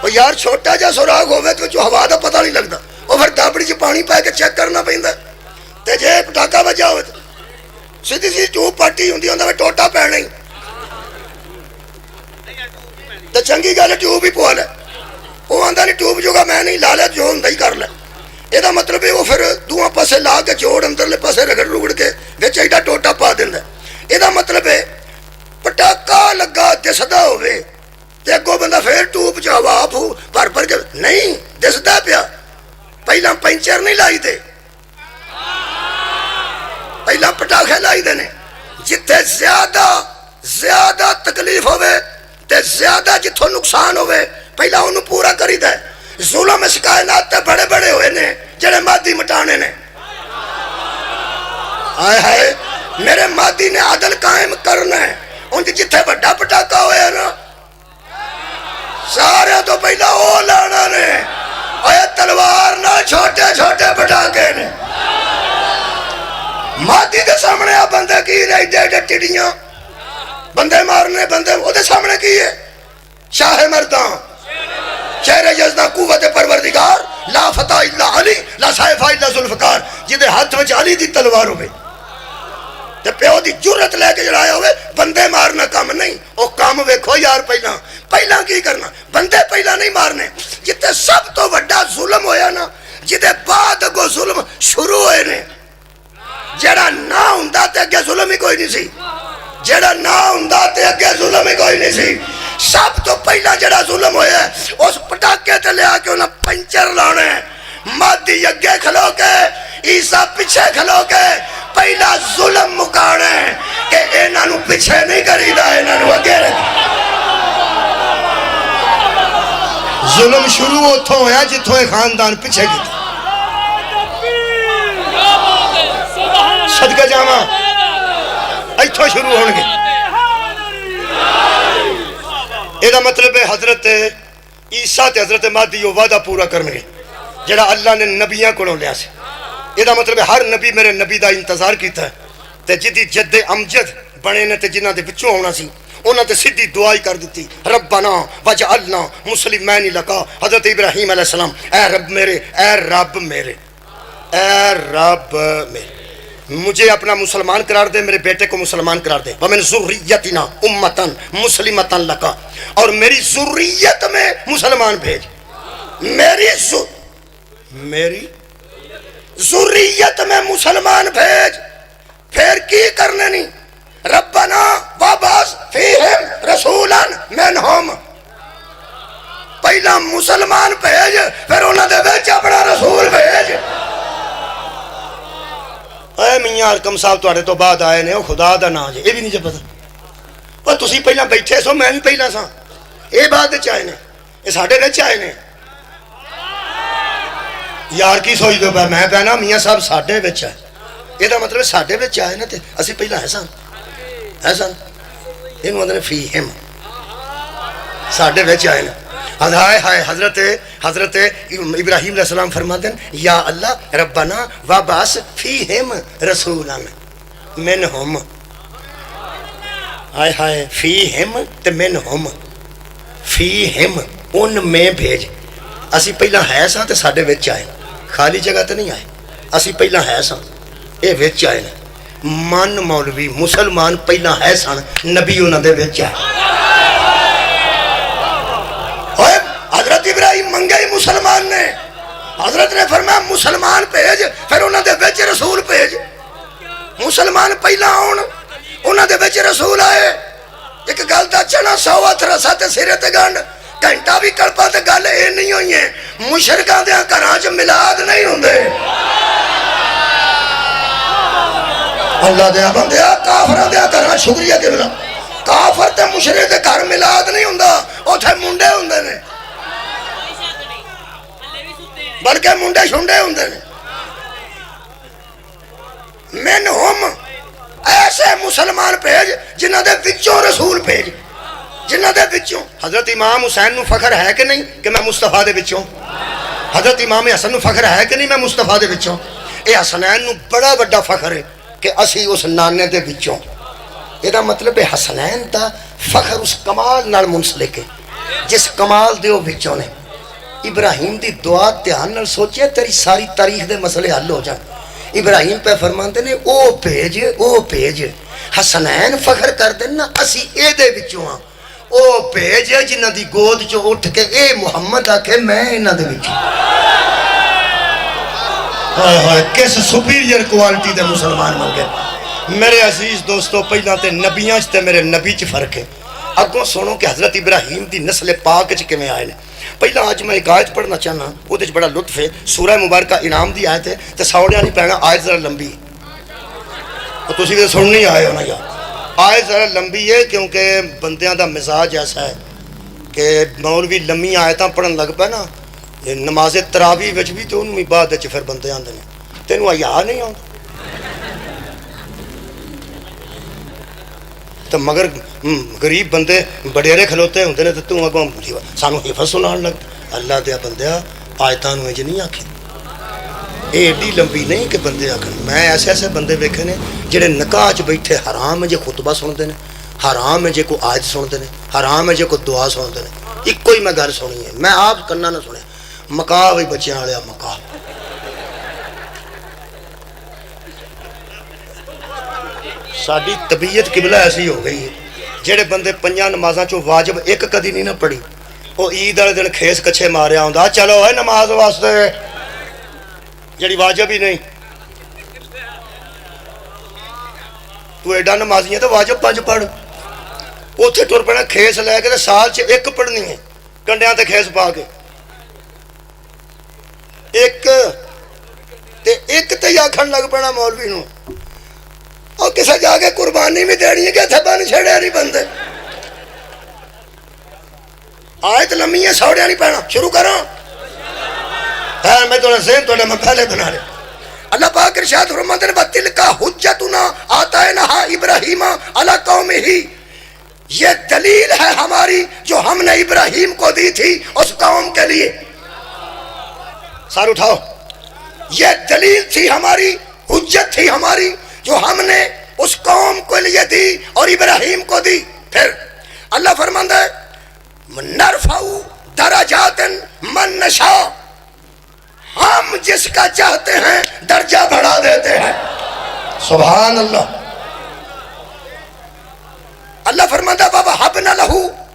وہ یار چھوٹا جا سوراخ ہوئے تو ہوا دا پتہ نہیں لگتا، وہ پھر دابڑی چ پانی پا کے چیک کرنا پیندا تے جے پٹاکا بجا ہوئے تو سیدھی سی ٹیوب پاٹی ہوندی ہوندا وے ٹوٹا پینا ہی تے چنگی گل ٹیوب ہی پوا لے۔ وہ آندا نہیں ٹیوب جو گا میں نہیں لا لے، جو ہوندا ہی کر لے۔ یہ مطلب ہے وہ پھر دوواں پاسے لا کے جوڑ اندرلے پاسے رگڑ رگڑ کے وچ ایڈا ٹوٹا پا دیندا۔ یہ مطلب ہے پٹاکا لگا دسدا ہوئے تے اگوں بندہ پھر ٹوب چ ہوا بھر بھر کے نہیں دسدا پیا، پہلا پنچر نہیں لائی دے، پہلا پٹاخے لائی دے نے۔ جتھے زیادہ تکلیف ہوئے تے زیادہ جتھوں نقصان ہوئے پہلا انہوں پورا کری دے۔ ظلم اس کائنات تے بڑے بڑے ہوئے نے جڑے مادی مٹانے نے۔ آئے ہائے میرے مادی نے عدل قائم کرنا ہے، ان جتھے بڑا پٹاکا ہوئے نا سارے تو پہلا او لانا نے، اے تلوار نہ چھوٹے چھوٹے پٹاکے نے۔ مادی دے سامنے آ بندے کی رہی دے دے ٹڑیاں بندے مارنے، بندے وہ دے سامنے کی ہے شاہ مردان شہر یزدہ قوت پروردگار لا فتح الا علی لا سائفہ الا ذوالفقار، جدے ہاتھ وچ علی دی تلوار ہوئے تے پیو دی جرت لے کے جڑایا ہوئے۔ بندے مارنا کام نہیں، او کام ویکھو یار پہلا کی کرنا، بندے پہلا نہیں مارنے۔ جتے سب تو بڑا ظلم ہویا نا، جدے بعد اگو ظلم شروع ہوئے نے، جڑا نہ ہوندا تے اگے ظلم ہی کوئی نہیں سی، جڑا نہ ہوندا تے اگے ظلم ہی کوئی نہیں سی۔ سب تو پہلا جڑا ظلم ہویا ہے اس پٹاکے تے لے آ کے انہاں پنچر لانے، مادی اگے کھلو کے عیسیٰ پیچھے کھلو کے پہلا ظلم مکانے کہ انہاں نو پیچھے نہیں کریدا، انہاں نو اگے رکھ۔ ظلم شروع اتھوں ہویا جتھوں ایک خاندان پیچھے کیتا۔ صدقہ جاواں ایتھوں شروع ہون گے۔ یہ مطلب ہے حضرت عیسیٰ تے حضرت مہدی وہ وعدہ پورا کرنگے جڑا اللہ نے نبیاں کو لیا سے۔ یہ مطلب ہے ہر نبی میرے نبی دا انتظار کیتا ہے تے جدی جد امجد بنے نے تے جنہ دے بچوں ہونا سی انہاں تے سیدھی دعائی کر دیتی، ربنا وجعلنا مسلمین لکا۔ حضرت ابراہیم علیہ السلام اے رب میرے، اے رب میرے، اے رب میرے مجھے اپنا مسلمان قرار دے، میرے بیٹے کو مسلمان قرار دے، وَمِن ذُرِّيَّتِنَا أُمَّةً مُسْلِمَةً لَكَ، اور میری ذریت میں مسلمان بھیج، میری ذریت میں مسلمان بھیج۔ پھر کی کرنے نہیں، ربنا وابعث فیہم رسولا منہم، پہلا مسلمان بھیج پھر انہوں نے وچ اپنا رسول بھیج۔ اے میاں حکم صاحب تواڈے تو بعد آئے نے، او خدا دا نام جے، یہ بھی نہیں جے پتہ، اور تسی پہلا بیٹھے سو، میں بھی پہلا سا، یہ بعد وچ آئے نے، یہ ساڈے وچ آئے نے۔ یار کی سوچ دو پہ میں پہنا میاں صاحب ساڈے وچ آئے، یہ مطلب ساڈے وچ آئے نا تے اسی پہلا ہے سن، یہ مطلب فیہم ساڈے وچ آئے نا۔ ہائے ہائے حضرت ابراہیم علیہ السلام فرماتے ہیں یا اللہ ربنا وابعث فیہم رسولا منہم، ہائے ہائے فیہم تے منہم، فیہم ان میں بھیج۔ اسی پہلا ہے سا تے ساڈے وچ آئے، خالی جگہ تے نہیں آئے، اسی پہلا ہے سا اے وچ آئے نا۔ من مولوی مسلمان پہلا ہے سن، نبی انہاں دے وچ آئے۔ حضرت ابراہیم منگے ہی مسلمان نے، حضرت نے فرمایا مسلمان بھیج پھر انہوں نے وچ رسول بھیج۔ مسلمان پہلا آن انہاں دے وچ رسول آئے ایک گل دا چنا 100 ہتھ رسا تے سرے تے گنڈ گھنٹہ بھی کڑپا تے گل اے نہیں ہوئی ہے مشرکاں دیاں گھراں چ میلاد نہیں ہوندے اللہ دیا بندیا کافراں دیاں گھراں شکریہ قبلہ کافر تے مشرک دے گھر میلاد نہیں ہوندا اوتھے منڈے ہوندے نے بلکہ منڈے شنڈے ہوندے نے منہم ایسے مسلمان بھیج جنہ دے وچوں رسول بھیج جنہ دے وچوں حضرت امام حسین نو فخر ہے کہ نہیں کہ میں مصطفیٰ دے وچوں حضرت امام حسن نو فخر ہے کہ نہیں میں مصطفیٰ دے وچوں اے حسنین نو بڑا بڑا فخر ہے کہ اسی اس نانے دے وچوں یہ دا مطلب ہے حسنین تا فخر اس کمال نال منسلک ہے جس کمال دے وہ وچوں نے ابراہیم دی دعا دھیان نال سوچے تیری ساری تاریخ دے مسئلے حل ہو جان ابراہیم پہ فرماندے نے او بھیج حسنین فخر کر دینا اسی اے دے وچوں ہاں او بھیج جنہ دی گود چو اٹھ کے اے محمد آکھے میں انہ دے وچوں کس سپیریئر کوالٹی دے مسلمان بن گئے میرے عزیز دوستو پہلا تے نبیاں تے میرے نبی چ فرق ہے اگوں سنو کہ حضرت ابراہیم دی نسل پاک چ کیویں آئے نے پہلا آج میں ایک آیت پڑھنا چاہنا وہ دے بڑا لطف ہے سورہ مبارکہ انعام دی آیت ہے تے ساوڑیاں نہیں پڑھنا آیت ذرا لمبی ہے تو تسی تے سننی آئے ہو نا یار آیت ذرا لمبی ہے کیونکہ بندیاں دا مزاج ایسا ہے کہ مولوی لمبی آیتاں پڑھن لگ پے نا نماز تراویح وچ بھی تو انہوں ہی بعد وچ پھر بندے آندے نے تینوں حیا نہیں آندا تو مگر غریب بندے بڑیرے کھلوتے ہوندے نے تے تو اگوں سانو حفظ سنان لگ اللہ دیا بندیا آیتاں نوں انج نہیں آکھی اے ایڈی لمبی نہیں کہ بندے آکھن میں ایسے ایسے بندے ویکھے نے جڑے نکاح وچ بیٹھے حرام ہے جے خطبہ سنتے نے حرام ہے جے کو آیت سنتے نے حرام ہے جے کو دعا سنتے نے ایک کوئی میں گل سنی ہے میں آپ کرنا نہ سنیا مکاح بھی بچیاں والے مکاح ساری طبیعت قبلہ ایسی ہو گئی ہے جڑے بندے 5 نمازاں چوں واجب ایک کدی نہیں نہ پڑھی وہ عید والے دن کھیس کچھے ماریا ہوندا چلو ہے نماز واسطے جڑی واجب ہی نہیں تو ایڈا نمازی ہے تو واجب 5 پڑھ اوتھے ٹر پینا کھیس لے کے سال چ ایک پڑھنی ہے کنڈیاں تے کھیس پا کے ایک تے آکھن لگ پینا مولوی نو اور کسے جا کے قربانی بھی دینی ہے کہ اتھے بن چھڑے نہیں بندے آیت لمبی ہے سوڑیا نہیں پہنا شروع کرو خیر میں تو ذہن تو میں پہلے بنا رہے اللہ پاک ارشاد فرماتے ہیں وَتِلْكَ حُجَّتُنَا آتَيْنَهَا إِبْرَاهِيمَ عَلَى قَوْمِهِ یہ دلیل ہے ہماری جو ہم نے ابراہیم کو دی تھی اس قوم کے لیے سار اٹھاؤ یہ دلیل تھی ہماری حجت تھی ہماری جو ہم نے اس قوم کو لیے دی اور ابراہیم کو دی پھر اللہ فرماتا ہے نرفعُ درجات من نشاء ہم جس کا چاہتے ہیں درجہ بڑھا دیتے ہیں سبحان اللہ اللہ فرماتا ہے وَوَهَبْنَا لَهُ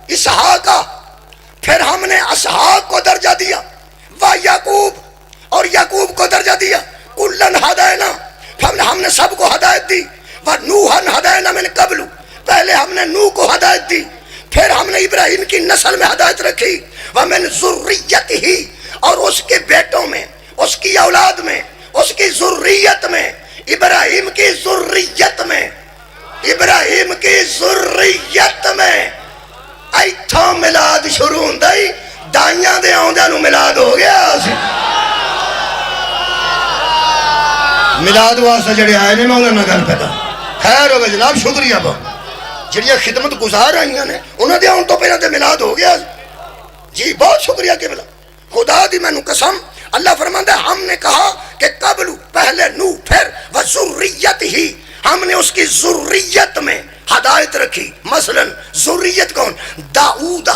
إِسْحَاقَ پھر ہم نے اسحاق کو درجہ دیا وَيَعْقُوب اور یعقوب کو درجہ دیا کُلًّا ہَدَيْنَا ہم نے سب کو ہدایت دی وَنُوحًا ہَدَيْنَا مِن قَبْلُ پہلے ہم نے نوح کو ہدایت دی پھر ہم نے ابراہیم کی نسل میں ہدایت رکھی وَمِن ذُرِّيَّتِهِ اور اس کے بیٹوں میں اس کی اولاد میں اس کی ذریت میں ابراہیم کی ذریت میں ابراہیم کی ذریت میں ایتھا ملاد شروع ہوندائی دائیاں دے آؤندے نو ملاد ہو گیا ملاد واسطہ جڑے آئے نے میں انہیں نگل پیدا خیر ہوگا جناب شکریہ بہت جڑیاں خدمت گزار رہی ہیں انہیں دے آؤں تو پہلے دے ملاد ہو گیا جی بہت شکریہ قبلہ خدا دی میں نو قسم اللہ فرماتا ہے ہم نے کہا کہ قبل پہلے نو پھر وذریت ہی ہم نے اس کی ذریت میں ہدایت رکھی مثلا ذریت کون داؤد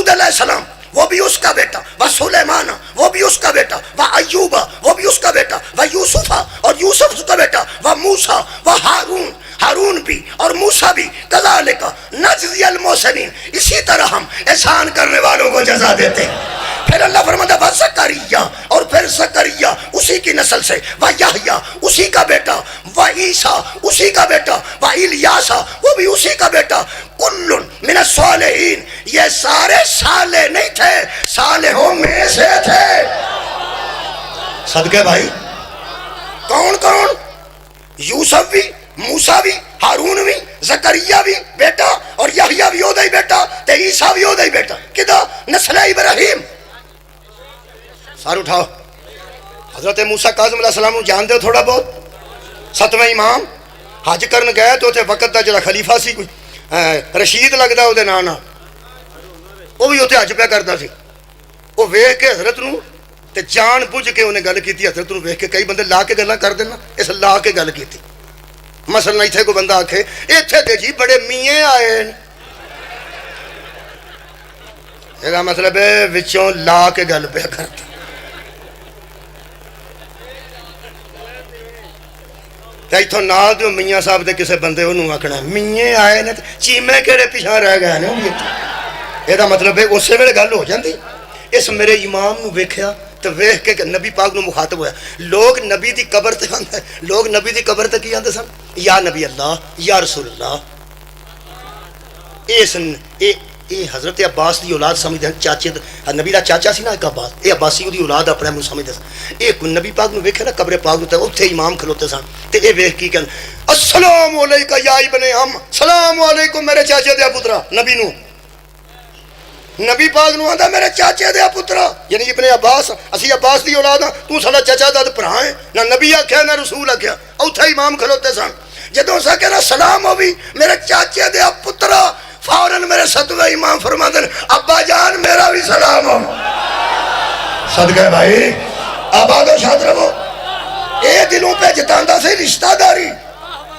علیہ السلام وہ بھی اس کا بیٹا وسلیمان وہ بھی اس کا بیٹا وایوب وہ بھی اس کا بیٹا ویوسف اور یوسف اس کا بیٹا وموسیٰ وہارون ہارون بھی اور موسیٰ بھی کذالک نجزی المحسنین اسی طرح ہم احسان کرنے والوں کو جزا دیتے ہیں پھر اللہ فرماتا ہے زکریا، اور پھر زکریا اسی کی نسل سے، و یحییٰ اسی کا بیٹا، و عیسیٰ اسی کا بیٹا، و الیاسا وہ بھی اسی کا بیٹا، کل من الصالحین یہ سارے صالح نہیں تھے، صالحوں میں سے تھے۔ صدقے بھائی کون کون؟ یوسف بھی، موسیٰ بھی، ہارون بھی، زکریا بھی بیٹا، اور یحییٰ بھی اودا ہی بیٹا، تے عیسیٰ بھی اودا ہی بیٹا، کدا نسل ابراہیم۔ سار اٹھاؤ، حضرت موسیٰ کاظم علیہ السلام جان دے تھوڑا بہت؟ 7ویں امام حج کرن گئے تو تے وقت دا جڑا خلیفہ سی کوئی رشید لگدا او دے نام نال، وہ بھی اتنے حج پہ کرتا سی، وہ ویکھ کے حضرت نو تے جان بوجھ کے انہیں گل کیتی، حضرت نو ویکھ کے کئی بندے لا کے گلاں کر دینا، اس لا کے گل کیتی۔ مثلا اتنے کوئی بندہ آکھے اتنے تے جی بڑے میاں آئے، یہ مطلب ہے وچوں لا کے گل پہ کرتا۔ اتوں نال دیو میاں صاحب دے کسے بندے انہوں آکھنا میاں آئے نے چیمے کہڑے پیچھا رہ گئے نے، یہ مطلب ہے اسی ویلے گل ہو جاندی۔ اس میرے امام نو ویکھیا تو ویکھ کے نبی پاک نو مخاطب ہویا، لوگ نبی دی قبر تے آندے، لوگ نبی دی قبر تے کی آندے سن؟ یا نبی اللہ، یا رسول اللہ۔ اے حضرت عباس دی اولاد سمجھدے ہیں، چاچے نبی دا چاچا سی نا ایک عباس، اے عباسی دی اولاد اپنے منوں سمجھدے سن۔ اے نبی پاک نو ویکھے نا قبر پاک نو تے اوتھے امام کھلوتے سن، تے اے ویکھ کی کہن السلام علیکم یا ابن عم، سلام علیکم میرے چاچے دے پترا، نبی نو نبی پاک نو آندا میرے چاچے دے پترا، یعنی ابن عباس، اسی عباس دی اولاد ہاں، تو ساڈا چچا دا بھرا ہے، نہ نبی آکھیا نہ رسول آکھیا، اوتھے امام کھلوتے سن۔ جدوں اسا کہنا سلام ہووی میرے چاچے دے پترا، فوراً میرے 7ویں امام فرماندے ابا جان میرا بھی سلام ہو۔ صدقے بھائی آباد و شاد رہو۔ اے دلوں پہ جتاندا سی رشتہ داری،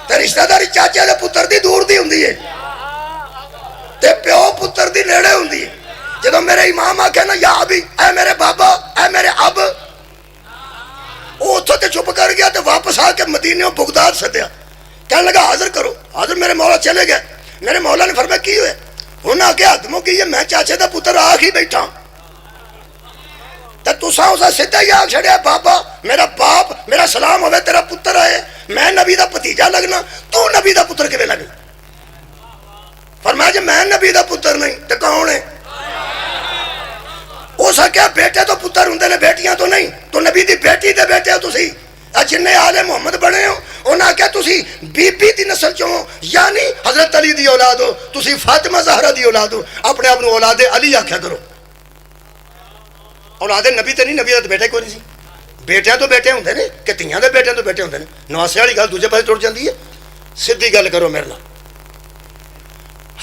تے رشتہ داری چاچے دے پتر دی دور دی ہوندی ہے تے پیو پتر دی نیڑے ہوندی ہے۔ جدوں میرے امام آکھے نا یا ابی، اے میرے بابا، اے میرے اب، وہ اتھوں تے چپ کر گیا تے واپس آ کے مدینہ بغداد سدیا، کہنے لگا حاضر کرو۔ حاضر میرے مولا چلے گئے، میرے مولا نے فرمایا کی ہوئے؟ انہوں نے آکے حدموں کی میں چاچے دا پتر آکھ ہی بیٹھا، تے تساں اسا سدھا ہی آکھ چھڑیا بابا میرا باپ، میرا سلام ہوئے تیرا پتر آئے، میں نبی دا پتیجا لگنا، تو نبی دا پتر کیویں لگنا؟ فرمایا جی میں نبی دا پتر نہیں تے کون ہے؟ اس کیا بیٹے تو پتر ہوندے نے بیٹیاں تو نہیں، تو نبی دی بیٹی دے بیٹے ہو تسی، جن آل محمد بنے ہو انہاں کیا تسی بی بی دی نسل چوں ہو، یعنی حضرت علی دی اولاد ہو، تسی فاطمہ زہرا دی اولاد ہو، اپنے آپ نو اولاد علی آکھیا کرو۔ اولاد نبی تے نہیں، نبی دا بیٹے کوئی نہیں سی، بیٹیاں تو بیٹے ہوندے نے کہ تیاں دے بیٹے تو بیٹے ہوندے نے، نواسے والی گل دوجے پاسے ٹر جاندی ہے۔ سیدھی گل کرو میرے نال۔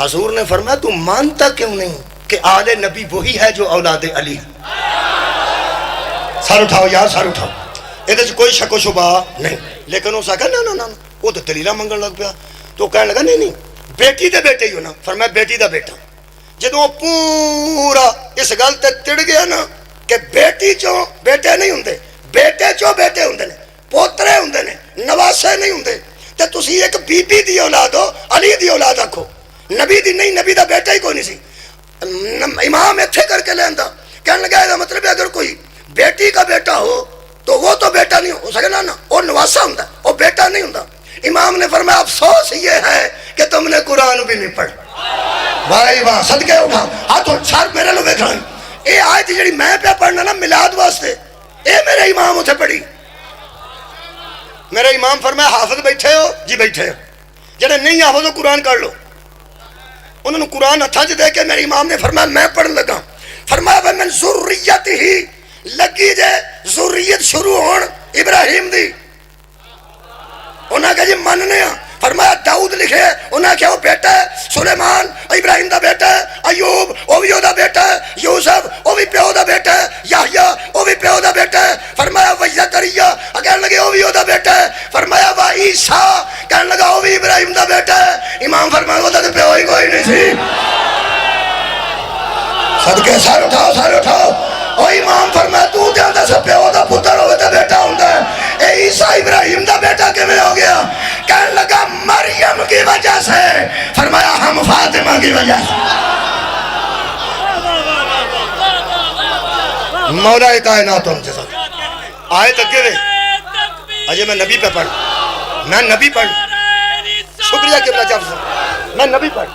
حضور نے فرمایا تو مانتا کیوں نہیں کہ آل نبی وہی ہے جو اولاد علی ہے؟ سر اٹھاؤ یار، سر اٹھاؤ، یہ کوئی شک و شبہ نہیں۔ لیکن اس آگا نا وہ تو دلیلہ منگن لگ پیا، تو کہنے لگا نہیں بیٹی دے بیٹے ہی ہو نا۔ فرمایا بیٹی دا بیٹا۔ جدوں پورا اس گل تے تڑ گیا نا کہ بیٹی چوں بیٹے نہیں ہوندے، بیٹے چوں بیٹے ہوندے نے، پوترے ہوندے نے، نواسے نہیں ہوندے، تے تسی ایک بی بی دی اولاد ہو، علی دی اولاد آکھو، نبی دی نہیں، نبی دا بیٹا ہی کوئی نہیں سی۔ امام ایتھے کر کے لے آندا، کہنے لگا یہ مطلب اگر کوئی بیٹی کا بیٹا ہو تو وہ تو بیٹا نہیں ہو سکے نا، وہ نواسا ہوندا، وہ بیٹا نہیں ہوندا۔ امام نے فرمایا افسوس یہ ہے کہ تم نے قرآن بھی نہیں پڑھا۔ واہ واہ، صدقے اٹھا ہاتھ سر میرے لو ویکھاں، اے آیت جڑی میں پہ پڑھنا نا میلاد واسطے، اے میرے امام اتھے پڑھی۔ میرے امام فرمایا حافظ بیٹھے ہو؟ جی بیٹھے ہو۔ جڑے نہیں حافظ ہو قرآن کر لو۔ انہوں نے قرآن ہتھاں چ دے کے میرے امام نے فرمایا میں پڑھن لگا، فرمایا من ذریت ہی لگی جے ذریت شروع ہون ابراہیم دی، انہاں کہا جی مننے ہاں۔ فرمایا داؤد لکھے، انہاں کہا وہ بیٹا ہے، سلیمان ابراہیم دا بیٹا ہے، ایوب وہ بھی دا بیٹا ہے، یوسف وہ بھی پیو دا بیٹا ہے، یحییٰ وہ بھی پیو دا بیٹا ہے۔ فرمایا و زکریا کہنے لگے وہ بھی دا بیٹا ہے۔ فرمایا و عیسیٰ کہنے لگا وہ بھی ابراہیم دا بیٹا ہے۔ امام فرمایا وہ دا پیو ہی کوئی نہیں سی۔ صدقے سر اٹھاؤ، سر اٹھاؤ۔ او امام فرمایا تو جاندا سا پیو دا پتر ہوئے تے بیٹا ہوندا ہے، اے عیسیٰ ابراہیم دا بیٹا کیویں ہو گیا؟ کہنے لگا مریم کی وجہ سے۔ فرمایا ہم فاطمہ کی وجہ سے۔ مولا کائنات ہم جزا آئے تک کے اجے میں نبی پہ پڑھ میں نبی پڑھ شکریہ قبلہ جب سے میں نبی پڑھ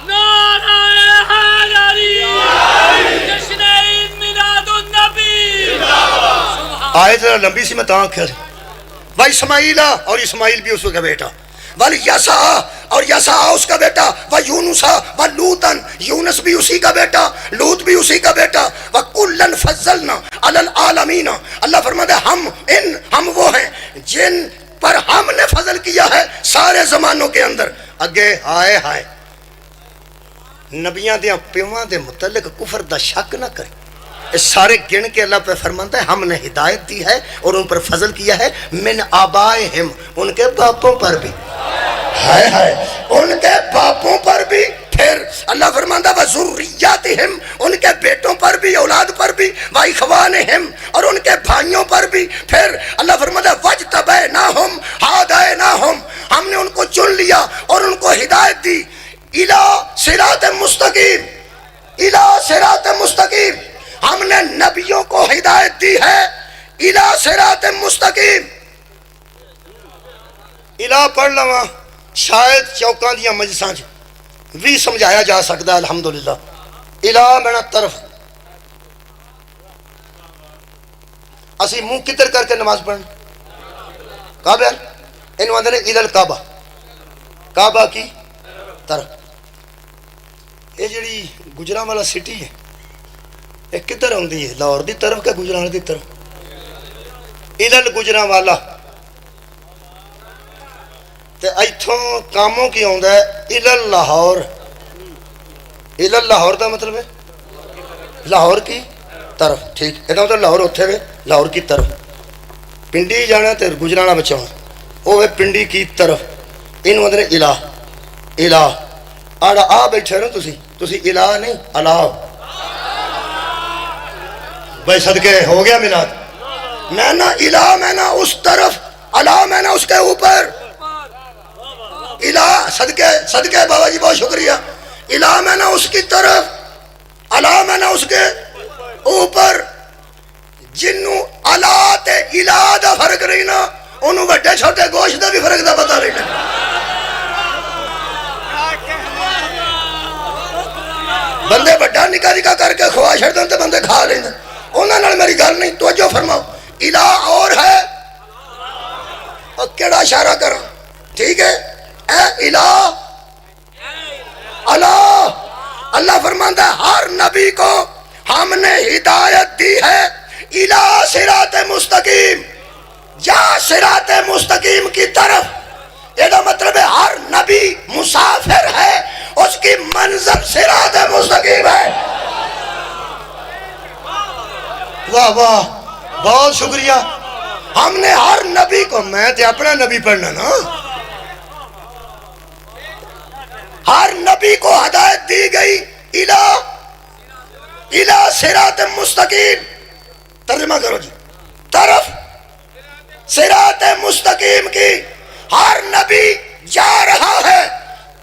آئے ذرا لمبی سی میں تاں کھل بھائی اسماعیل اور اسماعیل بھی اس کا بیٹا ولی یسع اور یسع اس کا بیٹا و یونس و لوطن یونس بھی اسی کا بیٹا لوط بھی اسی کا بیٹا و کلن فضلنا علی العالمین اللہ فرماتا ہے ہم وہ ہیں جن پر ہم نے فضل کیا ہے سارے زمانوں کے اندر اگے ہائے ہائے نبیاں دیاں پیواں دے متعلق کفر دا شک نہ کرے اس سارے گن کے اللہ پہ فرماتا ہے ہم نے ہدایت دی ہے اور ان پر فضل کیا ہے من آبائہم ان کے باپوں پر بھی ہائے ہائے ان کے باپوں پر بھی پھر اللہ فرماتا ہے ذریاتہم ان کے بیٹوں پر بھی اولاد پر بھی واخوانہم اور ان کے بھائیوں پر بھی پھر اللہ فرماتا ہے وجتبیناہم ہدیناہم ہم نے ان کو چن لیا اور ان کو ہدایت دی الی صراط مستقیم الی صراط مستقیم ہم نے نبیوں کو ہدایت دی ہے الی صراط مستقیم الی پڑھ لواں شاید چوکاں دیاں مجلساں بھی سمجھایا جا سکتا ہے الحمدللہ الی میرا طرف اسی منہ کدھر کر کے نماز پڑھیں کعبہ انہوں آدھے نے الی الکعبہ کعبہ کی طرف یہ جڑی گجرانوالا سٹی ہے یہ کدھر ہوندی ہے لاہور دی طرف کہ گجران دی طرف الی گجرانوالا تے ایتھوں کاموں کی ہوندا ہے الی لاہور الی لاہور دا مطلب ہے لاہور کی طرف ٹھیک ادا تو لاہور اتھے وے لاہور کی طرف پنڈی جانا تے گجرانا بچاؤ وہ ہے پنڈی کی طرف انہوں ادھر الہ الہ آڑا آ بیٹھے نا تسی الہ نہیں الہ بھائی صدقے ہو گیا میلاد میں نا الہ میں نا اس طرف الہ میں نا اس کے اوپر الہ صدقے بابا جی بہت شکریہ الہ میں نا اس کی طرف الہ میں نا اس کے اوپر جنوں الہ تے الہ دا فرق رہی نا انہوں بڑے چھوٹے گوشت دا بھی فرق دا پتا رہی نا بندے بڑا نکا نکا کر کے خواہ چھڑ دیں بندے کھا رہے ہیں انہوں نے میری گل نہیں توجہ فرماؤ الہ اور ہے اور کیڑا اشارہ کرا ٹھیک ہے اے الہ اللہ فرماتا ہے ہر نبی کو ہم نے ہدایت دی ہے الہ صراط مستقیم یا صراط مستقیم کی طرف یہ مطلب ہے ہر نبی مسافر ہے اس کی منزل صراط مستقیم ہے واہ واہ بہت شکریہ ہم نے ہر نبی کو میں تے اپنا نبی پڑھنا نا ہر نبی کو ہدایت دی گئی الہ صراط مستقیم ترجمہ کرو جی طرف صراط مستقیم کی ہر نبی جا رہا ہے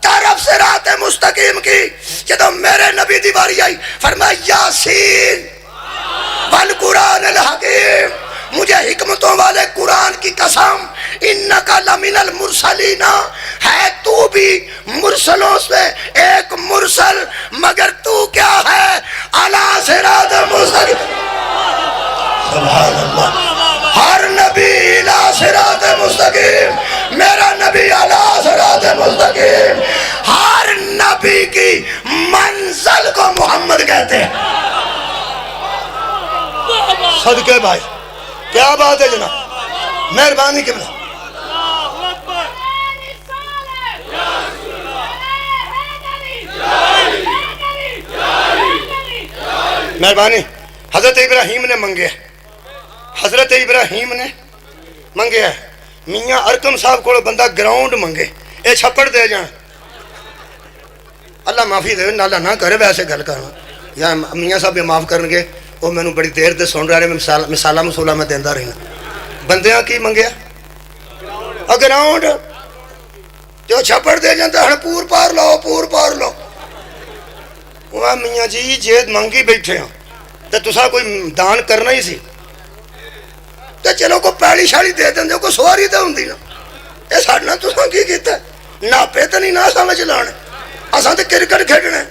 طرف صراط مستقیم کی جب میرے نبی دی باری آئی فرمایا یاسین والقرآن الحکیم مجھے حکمتوں والے قرآن کی قسم انکا لمن المرسلین ہے تو بھی مرسلوں سے ایک مرسل مگر تو کیا ہے علی صراط مستقیم سبحان اللہ ہر نبی علی صراط مستقیم میرا نبی علی صراط مستقیم ہر نبی کی منزل کو محمد کہتے ہیں صدقے بھائی کیا بات ہے جناب مہربانی کے بلا مہربانی حضرت ابراہیم نے منگے حضرت ابراہیم نے منگے ہے میاں ارکم صاحب کو بندہ گراؤنڈ منگے اے چھپڑ دے جان اللہ معافی دے نالا نہ کرے ویسے گل کرنا یا میاں صاحب یہ معاف کرنگے وہ میں نے بڑی دیر دے سن رہے ہیں مثالہ مسولہ میں دیندہ رہنا بندیاں کی منگیا گراؤنڈ جو چھپڑ دے جانتا ہے پور پار لو وہ میاں جی جید منگی بیٹھے ہیں تو تسا کوئی دان کرنا ہی سی تو چلو کوئی پیلی شالی دے دیں کوئی سواری تو ہوں نا. یہ سارا تسا کی کیتا ناپے تو نہیں نہ سمجھ لانے اساں تو کرکٹ کھیڈنا.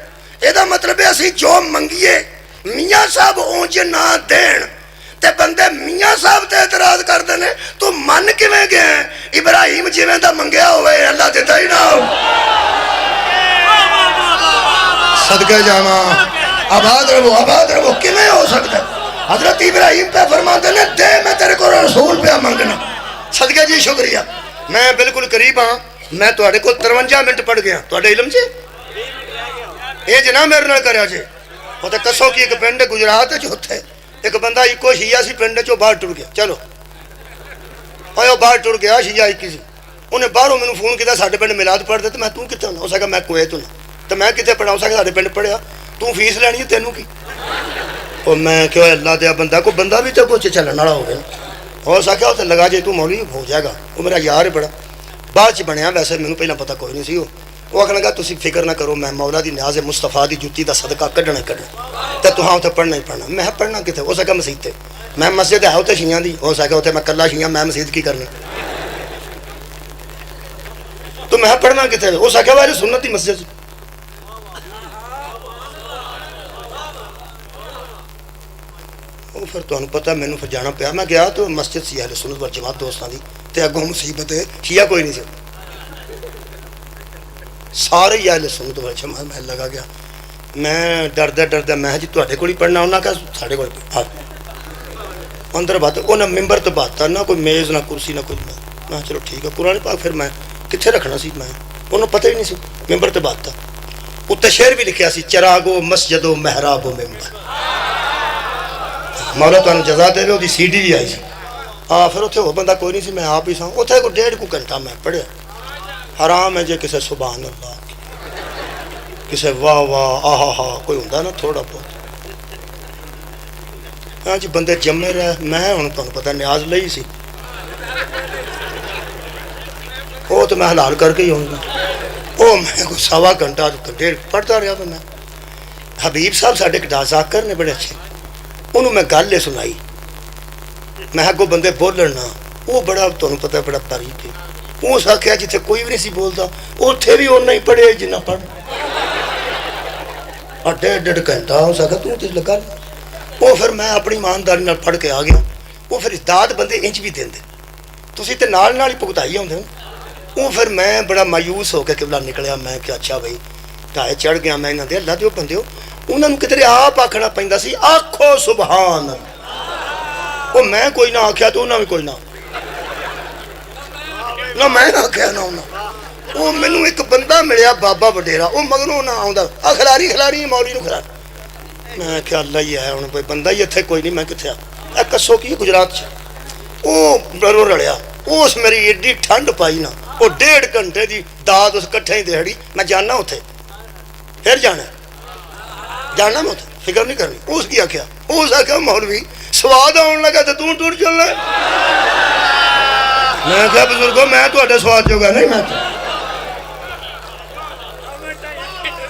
یہ مطلب ہے اسی جو منگیے میاں صاحب اونج نہ دین تے بندے میاں صاحب تے اعتراض کر دینے تو من کیویں گیا ہے؟ ابراہیم جویں دا منگیا ہوئے اللہ دیتا ہی نہ ہو. صدقے جاواں آباد رہو کیویں ہو سکتا ہے؟ حضرت ابراہیم پہ فرماتے نے دے میں تیرے کو رسول پہ منگنا. صدقے جی شکریہ. میں بالکل قریب ہاں. میں تواڈے کو 53 منٹ پڑھ گیا تواڈے علم جی یہ جناب میرے نال کریا جی. وہ تو کسو کی ایک پنڈ گجرات چوتھے ایک بندہ ایکو شیعہ سی پنڈ چو باہر ٹر گیا. چلو وہ باہر ٹر گیا شیعہ ایک سی. انہیں باہروں مینوں فون کیا ساڈے پنڈ میلاد پڑھ دے. تو میں تو کتنے ہونا. اس آخیا میں کویت ہونا. تو میں کتنے پڑھا. اس آخیا ساڈے پنڈ پڑھیا تو فیس لینی ہے تینوں کی. اور میں کہ اللہ دیا بندہ کو بندہ بھی تو کچھ چلن والا ہو گیا. اور اس آخیا اتنے لگا جی تو مولوی ہو جائے گا. وہ میرا یار ہے بڑا بعد چ بنیا. ویسے مینوں پہلے پتہ کوئی نہیں سی. وہ آخر لگا تسی فکر نہ کرو میں مولا دی نیاز مصطفیٰ دی جُتی دا صدقہ کڈنا ہی کڈنا تے تہاں اتنے پڑھنا ہی پڑھنا. میں پڑھنا کتنے. ہو سکا مسجد تے میں مسجد ہے اتنے شیعہ دی. ہو سکا اتنے میں کلا شیعہ میں مسجد کی کرنا. تو میں پڑھنا کتنے. ہو سکا وہ سنت دی مسجد. پھر تمہیں پتہ مینوں پھر جانا پیا. میں گیا تو مسجد سی اہل سنت والجماعت دوستاں دی تے اگوں مصیبت ہے شیعہ کوئی نہیں سی. سارے ہی اہل سنت والجماعت. میں لگا گیا میں ڈردا میں جی تواڈے کول ہی پڑھنا. انہاں کہا ساڈے کول اندر بات انہیں ممبر تو بات نہ کوئی میز نہ کرسی نہ کوئی. میں چلو ٹھیک ہے قرآن پاک پھر میں کتنے رکھنا سی. میں انہوں پتہ ہی نہیں سی ممبر تو بات تھا. اتنے شعر بھی لکھیا سی چراغو مسجد و محراب و ممبر. مولا تمہیں جزا دے وہ سی ڈی بھی آئی سی. پھر اتنے وہ بندہ کوئی نہیں سی. میں آپ ہی سا. اتنے کوئی 1.5 گھنٹہ میں پڑھیا. حرام ہے جی کسے سبحان اللہ کسے واہ واہ آہا ہا کوئی ہوں نا تھوڑا بہت. ہاں جی بندے جمے رہے. میں ہوں تمہیں پتہ نیاز لئی سی. وہ تو میں حلال کر کے ہی ہوں گا. وہ میں کوئی 1.25 گھنٹہ 1.5 پڑھتا رہا. تو میں حبیب صاحب ساڈے ایک ذاکر نے بڑے اچھے. انہوں میں گل سنائی. میں اگوں بندے بولن نہ. وہ بڑا تمہیں پتہ بڑا باریک ہے. اس آخیا جتنے کوئی بھی نہیں سی بولتا اتنے بھی اُنہ ہی پڑھے جنہ پڑھ. 1.5 گھنٹہ ہو سکا تو لگا. وہ پھر میں اپنی ایمانداری نال پڑھ کے آ گیا. وہ پھر داد بندے انج بھی دیں تسی تے نال ہی پگتائی آتے. وہ پھر میں بڑا مایوس ہو کے قبلہ نکلیا. میں کہ اچھا بھائی ڈھائے چڑھ گیا. میں انہوں نے اللہ دیو بندے انہوں نے کدھر آپ آخنا پہنتا سی آخو سبحان. وہ میں کوئی نہ آخیا تو انہوں نے کوئی نہ میں آخیا نہ انہوں. وہ مینوں ایک بندہ ملیا بابا وڈیرا. وہ مگروں نہ آ کھلاری مولوی نو کھلاری. میں کیا اللہ ہی ہے ہوں کوئی بندہ ہی اتنے کوئی نہیں. میں کتنے آ کسو کی گجرات وہ ڈرو رڑیا. اس میری ایڈی ٹھنڈ پائی نا. وہ 1.5 گھنٹے دی داد اس کٹھے ہی دہڑی. میں جانا اتنے پھر جانا میں اتنے فکر نہیں کرنی. اس کی آخیا اس آخیا مولوی سواد آن لگا تو ٹور چلنا. میں کہا بزرگو میں تھوڑے سواد جو گا نہیں. میں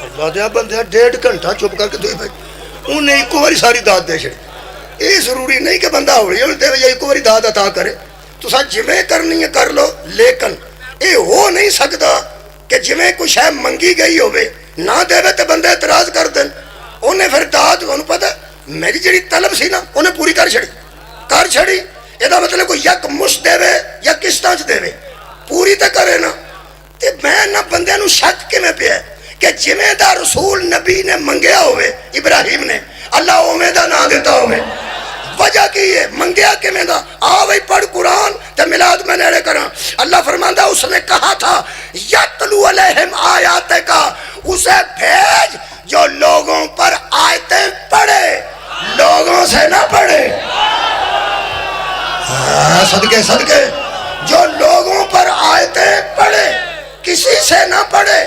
اللہ دیا بندہ 1.5 گھنٹہ چپ کر کے دے بھائی. انہیں ایک باری ساری داد دے چھڑی. یہ ضروری نہیں کہ بندہ ہولی ہولی دے یا ایک باری داد عطا کرے. تو سا جویں کرنی ہے کر لو. لیکن یہ ہو نہیں سکتا کہ جویں کچھ ہے منگی گئی ہوئے نہ دے تو بندے اعتراض کر دیں. انہیں پھر داد انہوں پتہ میری جڑی طلب سی نا انہیں پوری کر چھڑی. یہ مطلب کوئی یک مشت دے یا قسطاں چ دے پوری تو کرے نا. تے میں نہ بندے نو شک کیویں پیا کہ جویں دا رسول نبی نے منگیا ہوئے ابراہیم نے اللہ اوویں دا نام دیتا ہوئے. وجہ کی ہے منگیا کیویں دا. آ بھائی پڑھ قرآن تے میلاد میں نیڑے کراں. اللہ فرماندا اس نے کہا تھا یتلو علیہم آیات کا. اسے بھیج جو لوگوں پر آیتیں پڑھے لوگوں سے نہ پڑھے. صدقے جو لوگوں پر آیتیں پڑھے کسی سے نہ پڑھے.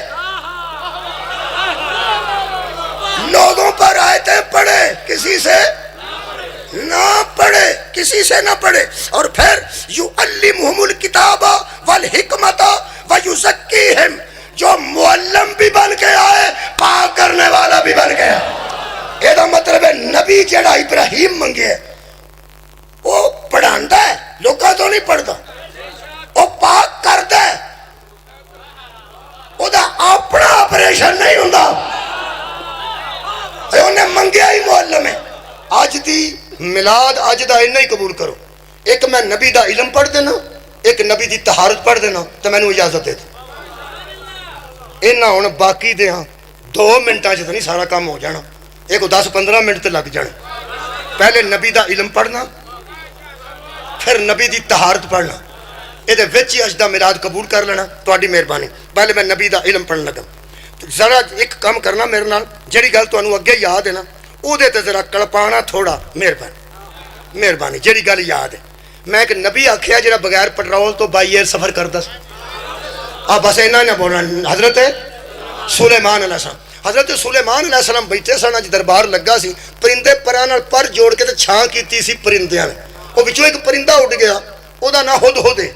لوگوں پر آیتیں پڑھے کسی سے نہ پڑھے. اور پھر یعلمہم الکتاب والحکمت ویزکیہم. جو معلم بھی بن کے آئے پاک کرنے والا بھی بن گیا. یہ مطلب ہے نبی نبی جڑا ابراہیم منگے وہ پڑھاندا ہے لوکاں تو نہیں پڑھدا وہ پاک کردا ہے وہ دا اپنا آپریشن نہیں ہوندا انہیں منگیا ہی معلم ہے اج دی میلاد اج دا انہا ہی قبول کرو ایک میں نبی دا علم پڑھ دینا ایک نبی دی طہارت پڑھ دینا تو میں نے اجازت دے دی انہا ہونا باقی دے ہاں 2 منٹاں سے نہیں سارا کام ہو جانا ایک 10-15 منٹ تے لگ جانے پہلے نبی دا علم پڑھنا پھر نبی دی طہارت پڑھنا یہ وچ اج دا میلاد قبول کر لینا تہاڈی مہربانی پہلے میں نبی دا علم پڑھن لگا ذرا ایک کام کرنا میرے نال جڑی گل تانوں اگے یاد ہے نا او دے تے ذرا کلپانا تھوڑا مہربانی جڑی گل یاد ہے میں ایک نبی آکھیا جڑا بغیر پٹرول تو بائی ایئر سفر کردا سی بس اینا نہ بولنا حضرت سلیمان علیہ السلام حضرت سلیمان علیہ السلام بیٹھے سن اج دربار لگا سی پرندے پراں نال پر جوڑ کے تے چھاں کیتی سی پرندیاں نے او وچوں ایک پرندہ اڑ گیا او دا نام ہدہد ہے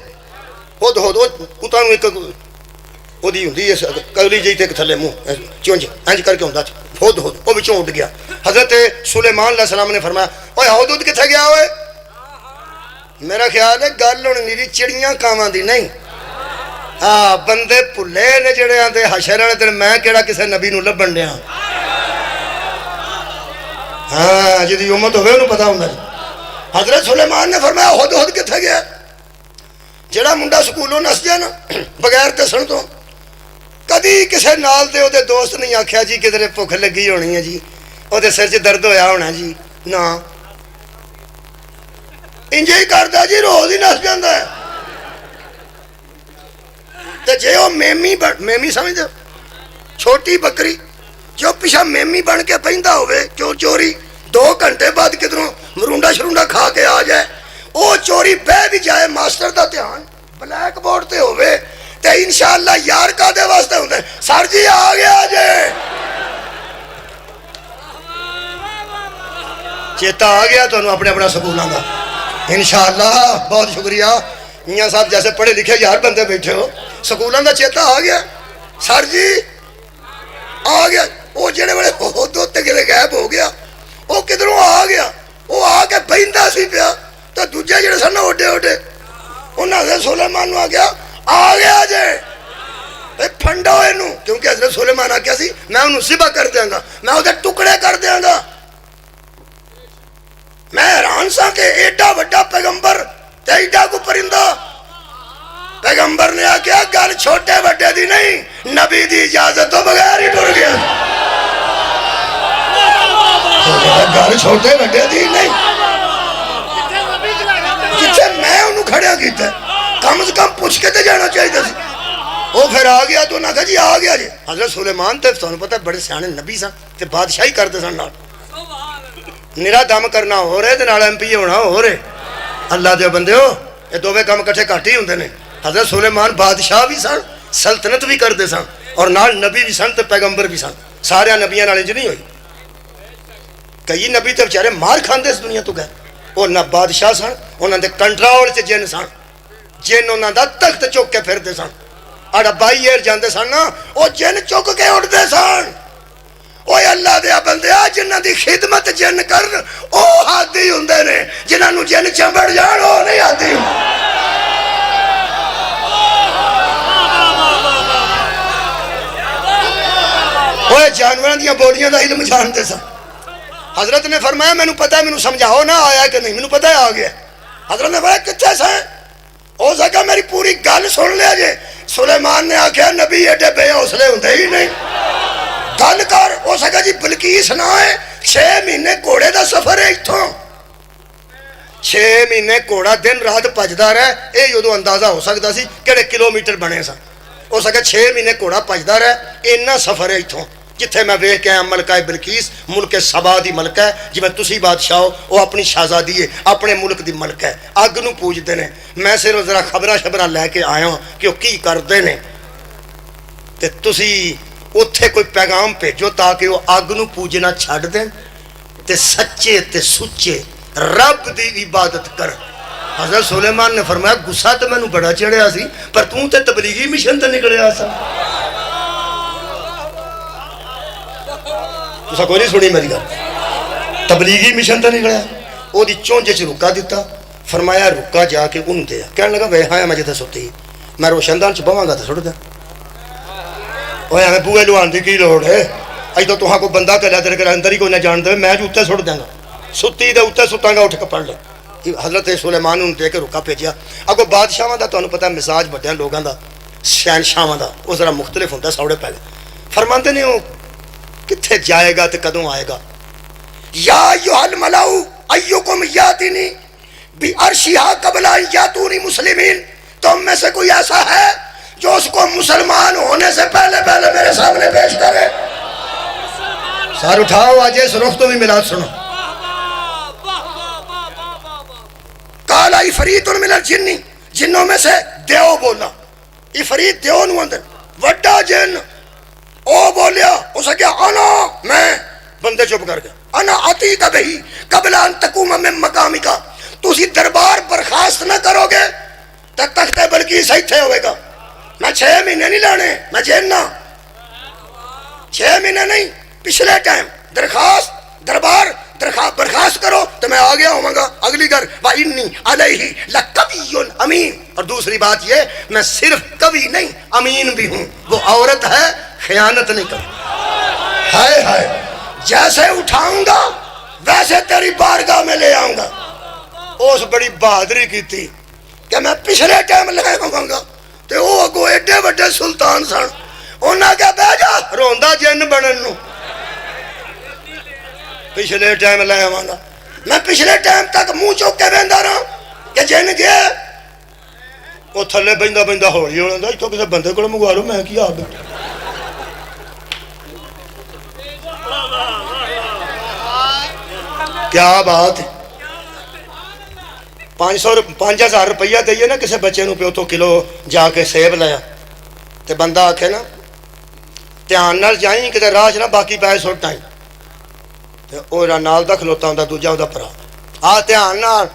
ہدہد او تانوں ایک او دی ہوندی ہے کلی جی تے تھلے منہ چونج انج کر کے ہوندا ہدہد او وچوں اڑ گیا حضرت سلیمان علیہ السلام نے فرمایا اوے ہدہد کتے گیا اوئے میرا خیال ہے گل ہن میری چڑیاں کاواں دی نہیں ہاں بندے بھلے نے جڑے آندے حشر والے دن میں کیڑا کسے نبی نو لبن دیاں ہاں جدی امت ہوے انہوں پتہ ہوندا حضرت سلیمان نے فرمایا ہدہد کتے گیا جڑا منڈا سکولوں نس جائے نا بغیر دسن تو کدی کسے نال دے او دے دوست نہیں آکھیا جی کدھر بھوک لگی ہونی ہے جی او دے سر چ درد ہویا ہونا جی نا انجے ہی کردا جی روز ہی نس جاندا ہے تے جے او میمی سمجھ چھوٹی بکری جو پیچھا میمی بن کے پیندا ہوئے چوری 2 گھنٹے بعد کدھروں مرونڈا شرونڈا کھا کے آ جائے او چوری بہ بھی جائے ماسٹر دا دھیان بلیک بورڈ تے ہوئے تے انشاءاللہ یار کا دے واسطے ہوندے سر جی آ گیا جے چیتا آ گیا تو اپنے اپنا سکولاں دا انشاءاللہ بہت شکریہ میاں صاحب جیسے پڑھے لکھے یار بندے بیٹھے ہو سکولاں دا چیتا آ گیا سر جی آ گیا وہ جڑے بڑے دو تے گلے غائب ہو گیا وہ کدھروں آ گیا وہ آ کے بہندا سی پیا تو دوجے جڑے سن اوڈے انہاں نے سلیمان نو آ گیا جے پھنڈو اینو کیونکہ حضرت سلیمان آکھیا سی میں انہوں ذبح کر دیاں گا میں اودے ٹکڑے کر دیاں گا میں حیران سا کہ ایڈا بڑا پیغمبر تے ایڈا کو پرندہ پیغمبر نے آکھیا گل چھوٹے بڑے دی نہیں نبی دی اجازت تو بغیر ہی ٹر گیا گل چھوٹے بڑے دی نہیں جتھے میں انہوں کھڑیا کیتا ہے کم از کم پوچھ کے تے جانا چاہیے سی وہ پھر آ گیا تو انہاں کہا جی آ گیا جی حضرت سلیمان تے تانوں پتہ بڑے سیانے نبی سن تے بادشاہی کرتے سن نال نرا دم کرنا ہو رہے تے نال ایم پی ہونا ہو رہے اللہ دے بندیو یہ دوویں کم کٹھے گھٹ ہی ہوندے نے حضرت سلیمان بادشاہ بھی سن سلطنت بھی کرتے سن اور نال نبی بھی سن تے پیغمبر بھی سن سارے نبیاں نال انج نہیں ہوئی کئی نبی تے بیچارے مار کھاندے اس دنیا تو گئے وہ نہ بادشاہ سن انہاں دے کنٹرول چ جن سن جن انہاں دا تخت چک کے پھردے سن اڑا بائی ایئر جاندے سن نا وہ جن چک کے اٹھدے سن اوے اللہ دے بندیا جنہاں دی خدمت جن کرن او ہادی ہوندے نے جنہاں نو جن چمبڑ جان او نہیں ہادی اوے جانوراں دیاں بولیاں دا علم جانتے سن حضرت نے فرمایا میں نے پتہ ہے میں نے سمجھاؤ نہ آیا کہ نہیں میں نے پتہ ہے آ گیا حضرت نے فرمایا کتھے سے ہو سکا میری پوری گل سن لیا جے سلیمان نے آکھیا نبی ایڈے بے حوصلے ہوندے ہی نہیں گل کر ہو سکا جی بلقیس نہ ہے 6 مہینے گھوڑے دا سفر ہے اتھوں 6 مہینے گھوڑا دن رات بھجدا رہے اے ادو اندازہ ہو سکتا سی کہڑے کلومیٹر بنے سن ہو سکا 6 مہینے گھوڑا بھجدا رہے اینا سفر ہے اتھوں جتھے میں ویکھ کے آیا ملکہ بلقیس ملک سبا دی ملک ہے جی میں تسی بادشاہ ہو وہ اپنی شہزادی ہے اپنے ملک دی ملک ہے اگ نو پوجدے نے میں صرف ذرا خبراں لے کے آیا ہوں کہ وہ کی کردے نے تے تسی اتھے کوئی پیغام بھیجو تاکہ وہ اگ نو پوجنا چھڈ دیں تے سچے تے سچے رب دی عبادت کر حضرت سلیمان نے فرمایا غصہ تے مینوں بڑا چڑھیا سی پر توں تے تبلیغی مشن تے نکلیا سا تسا کوئی نہیں سنی میری گل تبلیغی مشن تو نکلیا وہ چونجے چ رکا دیتا فرمایا رکا جا کے انہوں دیا کہنے لگا بے ہاں میں جتنے ستی میں روشندان چ بواں گا تو سٹ دیا وہ میں بوئے لوان کی کی لوڑ ہے اج تو تہاں کو بندہ کریا تیرے کے اندر ہی کوئی نہ جان دے میں جو اتنے سٹ دیا گا ستی دے اتنے سٹاں گا اٹھ کے پڑھ لے حضرت سلیمان نے دے کے رکا بھیجیا اگو بادشاہاں دا تمہیں پتہ مزاج بڑے لوگوں دا شہنشاہاں دا وہ ذرا مختلف ہوتا سوڑے پہلے فرماندے نہیں وہ کتنے جائے گا تو کدوں آئے گا یا ایھا الملأ ایکم یاتینی بعرشھا قبل ان یاتونی مسلمین تم میں سے کوئی ایسا ہے جو اس کو مسلمان ہونے سے پہلے پہلے میرے سامنے پیش کرے سار اٹھاؤ آج اس رخ تو بھی میلاد سنو قال عفریت من الجن جنوں میں سے دیو بولا عفریت دیو نو اندر وڈا جن او بولیا اس کیا انا میں بندے چپ کر گئے انا اتیک بہی قبل ان تقوم من مقامک تسی دربار برخاست نہ کرو گے تو تخت بلقیس ایتھے ہوئے گا میں 6 مہینے نہیں لانے میں جننا 6 مہینے نہیں پچھلے ٹائم درخواست دربار برخاست کرو تو میں آ گیا ہوں گا اگلی گھر وَإِنِّي عَلَيْهِ لَقَوِيٌّ امین اور دوسری بات یہ میں صرف کبھی نہیں امین بھی ہوں وہ عورت ہے خیانت نہیں کروں ہائے ہائے جیسے اٹھاؤں گا ویسے تیری بارگاہ میں لے آؤں گا اس بڑی بہادری کی تھی کہ میں پچھلے ٹائم لے آؤں گا تو وہ اگو ایڈے وڈے سلطان سن انہاں کیا بہ جا روندا جن بنن نو پچھلے ٹائم لے آواں گا میں پچھلے ٹائم تک منہ چوک کے بہندا رہا کہ جن گیا وہ تھلے بہندا بہندا ہولی ہونا اتوں کسی بندے کو منگوا لو میں کی آ بیٹھا کیا بات ہے 5,000 روپیہ دئیے نا کسی بچے نو پیو تو کلو جا کے سیب لایا تے بندہ آکھے نا دھیان نال جائیں کتے راہ چ نہ باقی پیسے سٹ آئیں وہ نال دا کھلوتا ہوں دوجا وہ پرا آ دھیان نال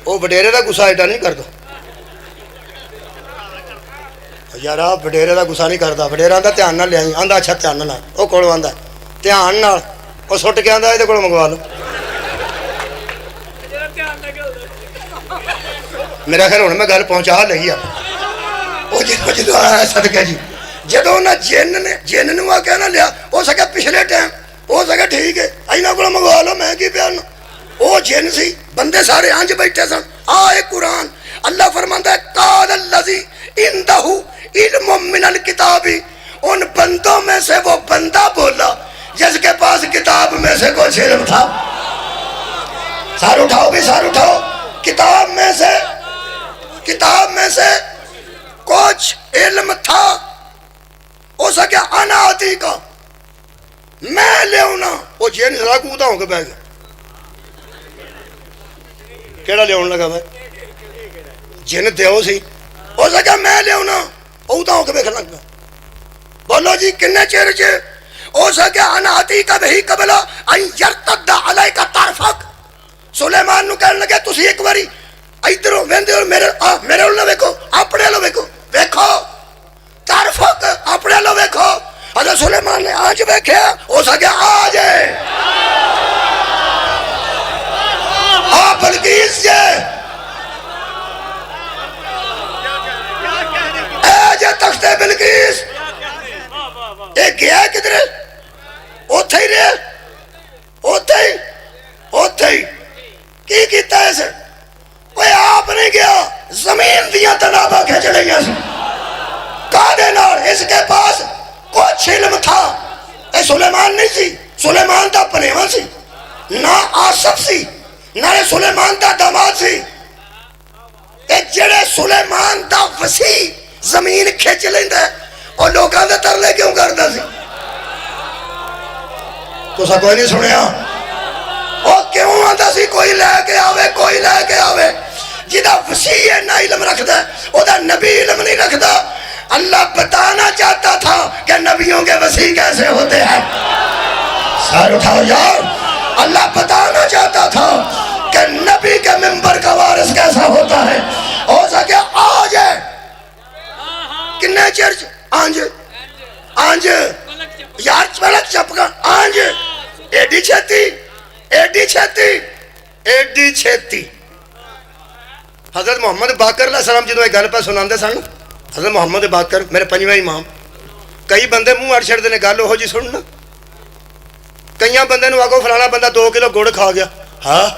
وہ وڈیرے دا گسا ایڈا نہیں کرتا یار وڈیرے دا گسا نہیں کرتا وڈیرا آندا دھیان نال لیا آندا اچھا دھیان نال وہ کولوں آندا دھیان نال وہ سٹ کے آندا یہ کولوں منگوا لو میرا خیال ہوں میں گل پہنچا لگی وہ جدو آیا صدقے جی جدو نہ جن نو آ کے نہ لیا ہو سکے پچھلے ٹائم ہو سکے ٹھیک ہے اینا کو منگوا لو میں کی پیانا وہ جن سی بندے سارے آنج بیٹھے سن آئے قرآن اللہ فرماندا ہے قال الذی عندہ علم من الکتاب ان بندوں میں سے وہ بندہ بولا جس کے پاس کتاب میں سے کچھ علم تھا سار اٹھاؤ بھی سار اٹھاؤ کتاب میں سے کچھ علم تھا ہو سکیا انا آتی کا میں لے ہونا وہ جین ذرا کوتا ہوں کہ بہ گیا کیڑا لے ہونے لگا بھائی جن دیو سی ہو سکیا میں لے ہونا اوتا ہوں کہ بہ لگ گیا بولو جی کنے چیر چے ہو سکیا انا آتی کا بہی قبلہ این یرتد علی کا طرفک سلیمان نو کہنے لگے تسی ایک باری ادھروں ویندے اور میرے اللہ ویکھو اپنے اللہ ویکھو طرفک اپنے اللہ ویکھو حضرت سلیمان نے آج ویکھیا ہو سکیا آج ہے بلقیس جے اے جے تخت بلقیس اے گیا کدھر اوتھے ہی رہے اوتھے ہی کی کیتا ہے اسے کوئی آپ نہیں گیا زمین دیا تنابہ کھچ لیا سی کادے نال اس کے پاس کچھ علم تھا اے سلیمان نہیں سی سلیمان دا پریوان سی نہ آصف سی نہ سلیمان دا داماد سی اے جڑے سلیمان دا وسیع زمین کھچ لیندہ ہے اور لوگاں دے ترلے کیوں کردا سی تو سا کوئی نہیں سنیا وہ کیوں آتا سی کوئی لے کے آوے جدہ وسیع نہ علم رکھتا ہے وہ دا نبی علم نہیں رکھتا اللہ بتانا چاہتا تھا کہ نبیوں کے وسیع کیسے ہوتے ہیں سار اٹھاؤ یار اللہ بتانا چاہتا تھا کہ نبی کے ممبر کا وارث کیسا ہوتا ہے ہو سکے آج ہے کنے چرچ آنج یار پلک چپکا آنج ایڈی چھتی ایڈی چھتی ایڈی چھتی حضرت محمد باقر علیہ السلام جدو یہ گل پہ سنا سن حضرت محمد باقر میرے پنجویں امام کئی بندے منہ اڑ چھڑتے ہیں گل وہ جی سننا کئی بندے نو آگو فلانا بندہ 2 کلو گڑ کھا گیا ہاں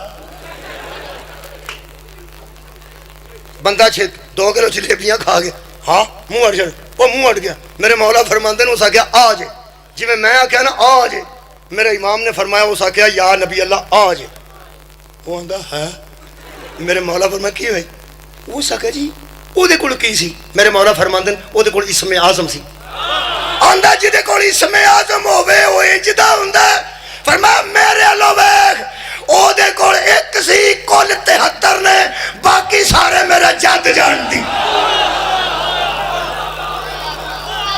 بندہ 2 کلو جلیبیاں کھا گیا ہاں منہ اڑ چھڑ وہ منہ اڑ گیا میرے مولا فرماندے نے اس آخیا آ جے جی میں آخیا نا آ جے میرے امام نے فرمایا اس آخیا یا نبی اللہ آ جے وہ آندا ہے میرے مولا فرمایا کی ہوئے اس آخیا جی وہ دے کول کی سی میرے مولا فرماندے وہ دے کول اسم اعظم سی آندا جی دے کول اسم اعظم ہوے وہ انجدا ہوندا فرمایا میرے اللہ ویکھ او دے کول ایک سی کل 73 نے باقی سارے میرا جد جانتی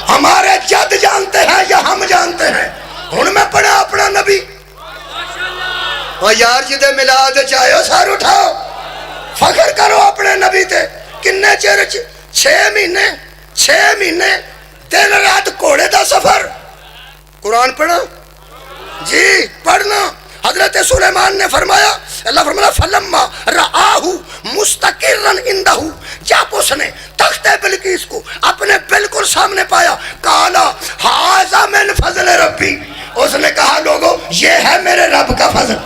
ہمارے جد جانتے ہیں یا ہم جانتے ہیں ہن میں پڑھا اپنا نبی اور یار جی دے میلاد چاہو سر اٹھاؤ فخر کرو اپنے نبی تے کنے چیر 6 مہینے دن رات گھوڑے دا سفر قرآن پڑھا جی پڑھنا حضرت سلیمان نے فرمایا اللہ فرمایا فلما رآہو مستقرن اندہو جب اس نے تخت بلقیس کو اپنے بالکل سامنے پایا کالا ھذا من فضل ربی اس نے کہا لوگوں یہ ہے میرے رب کا فضل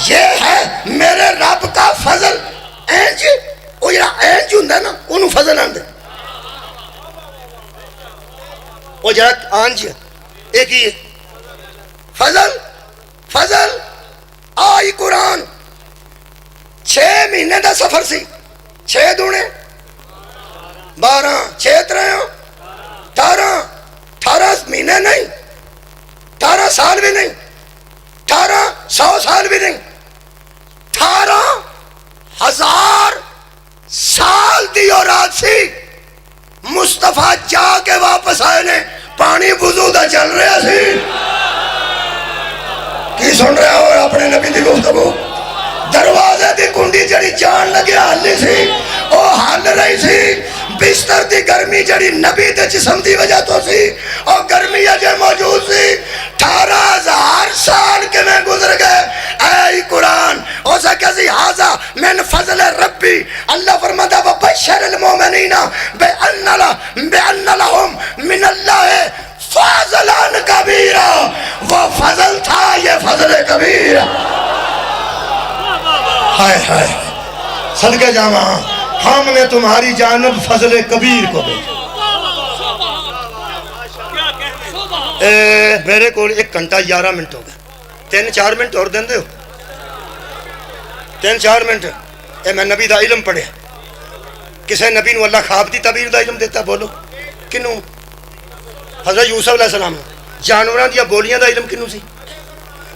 یہ ہے میرے رب کا فضل اینج وہ جڑا اینج ہوندا نا اونوں فضل آندے وہ جڑا آنج ایک ہی فضل آئی قرآن 6 مہینے دا سفر سی 6 دونے 12 6 تریوں 18 مہینے نہیں 18 سال بھی نہیں 100 سال بھی نہیں 18,000 سال دی اور رات سی مصطفیٰ جا کے واپس آئے نے پانی وضو دا چل رہا سی کی سن رہے ہو اپنے نبی دی گفتگو دروازے دی کنڈی جڑی جان لگے حالی سی او حال رہی سی بستر دی گرمی جڑی نبی دے جسم دی وجہ تو سی اور گرمی اجے موجود سی 18,000 سال کے میں گزر گئے اے قرآن او سا کسی حاضا من فضل ربی اللہ فرماتا وبشر المومنین بأن لهم من اللہ فضلان کبیرہ وہ فضل تھا یہ فضل کبیرہ ہائے ہائے صدقہ جامعہ ہم نے تمہاری جانب فضل کبیر کو بھیجا میرے کو 1 گھنٹہ 11 منٹ ہو گئے 3-4 منٹ اور دیں دے ہو 3-4 منٹ میں نبی دا علم پڑھے کسے نبی نو اللہ خواب دی تعبیر دا علم دیتا بولو کنوں حضرت یوسف علیہ السلام جانوراں دیا بولیاں دا علم کنوں سی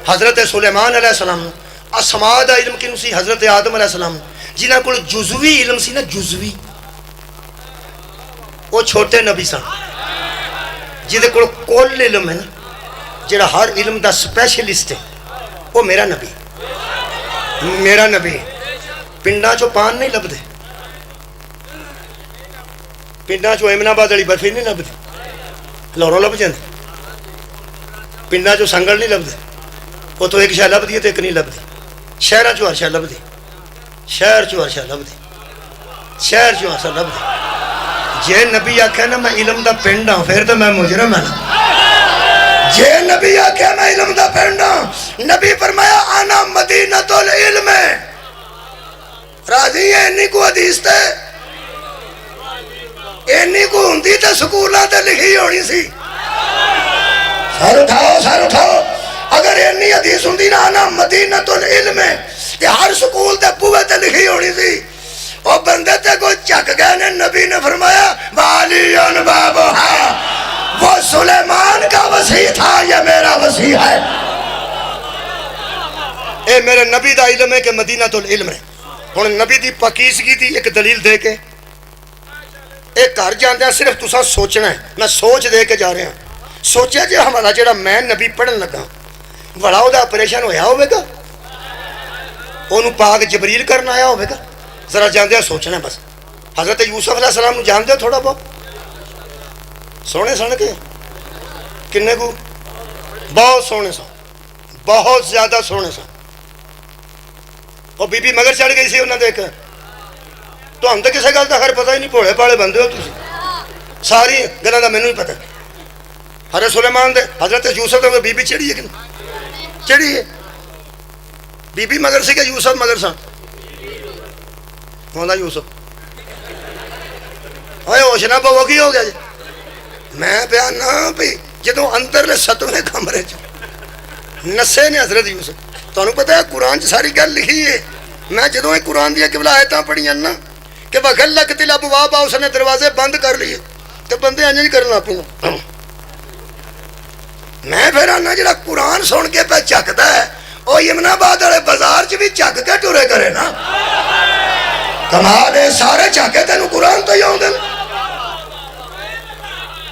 حضرت سلیمان علیہ السلام اسماء دا علم کنوں سی حضرت آدم علیہ السلام جنہاں کو جزوی علم سی نا جزوی وہ چھوٹے نبی سن جنہاں کو کل علم ہے نا جڑا ہر علم دا سپیشلسٹ ہے وہ میرا نبی پنڈا چو پان نہیں لب دے پنڈا چو امن آباد والی برفی نہیں لب دے لوروں لب جاندے پنڈا چو سنگل نہیں لب دے وہ تو ایک شاہ لب دی تو ایک نہیں لب دی شہرہ چو ہر شاہ لب دی شہر چو ہر شاہ لب دی شہر چو ہر شاہ لب دی جے نبی آکھے نا میں علم دا پنڈ ہوں پھر تو میں مجرم ہے نا جے نبی آکھے میں علم دا پنڈ ہوں نبی فرمایا آنا مدینۃ العلم راضی ہے انہی کو حدیث تے انہی کو ہندی تے سکولہ تے لکھی ہونی سی سر اٹھاؤ اگر انہی حدیث ہندی نا آنا مدینۃ العلم کہ ہر سکول تے بوے تے لکھی ہونی سی وہ بندے تے کوئی چک گئے نے نبی نے فرمایا والیون بابوہا وہ سلیمان کا وسیع تھا یہ میرا وسیع ہے اے میرے نبی دا علم ہے کہ مدینۃ العلم ہے ہن نبی دی پاکیزگی دی ایک دلیل دے کے ایک گھر جاندے ہیں صرف تساں سوچنا ہے میں سوچ دے کے جا رہے ہیں سوچیا جی ہمارا جڑا میں نبی پڑھن لگا بڑا وہ آپریشن ہویا ہوئے گا انہوں پاک جبریل کرنا آیا ہوئے گا ذرا جاندے ہیں سوچنا ہے بس حضرت یوسف علیہ السلام جاندے ہو تھوڑا بہت سونے سن کے کنے کو بہت سونے سن بہت زیادہ سونے سن. وہ بی بی مگر چڑھ گئی سی انہوں نے دیکھ تو ہم تو کسی گل کا خیر پتہ ہی نہیں. بھولے پالے بندے ہو تھی ساری گلوں کا مینوں ہی پتہ. حضرت سلیمان دے حضرت یوسف دے بی بی چڑھی ہے کہ نہیں چڑھی ہے. بی بی مگر سی کہ یوسف مگر سن ہونا یوسف ہوئے ہوش نہ پو کی ہو گیا جی. میں پیا نہ بھی جدو اندر لے 7ویں کمرے نسے نے حضرت یوسف. تمہیں پتہ ہے قرآن ساری گل لکھی ہے. میں جدو یہ قرآن دیا قبلہ آیتاں پڑھیاں نا کہ وَغَلَّقَتِ الْأَبْوَابَ اس نے دروازے بند کر لیے تو بندے انج نہیں کرنا پیا. میں پھر آنا جڑا قرآن سن کے پہ چکتا ہے وہ یمنا آباد والے بازار چ بھی چک کے ٹورے کرے نا. کمال ہے سارے چاکے تینوں قرآن تو ہی آؤں.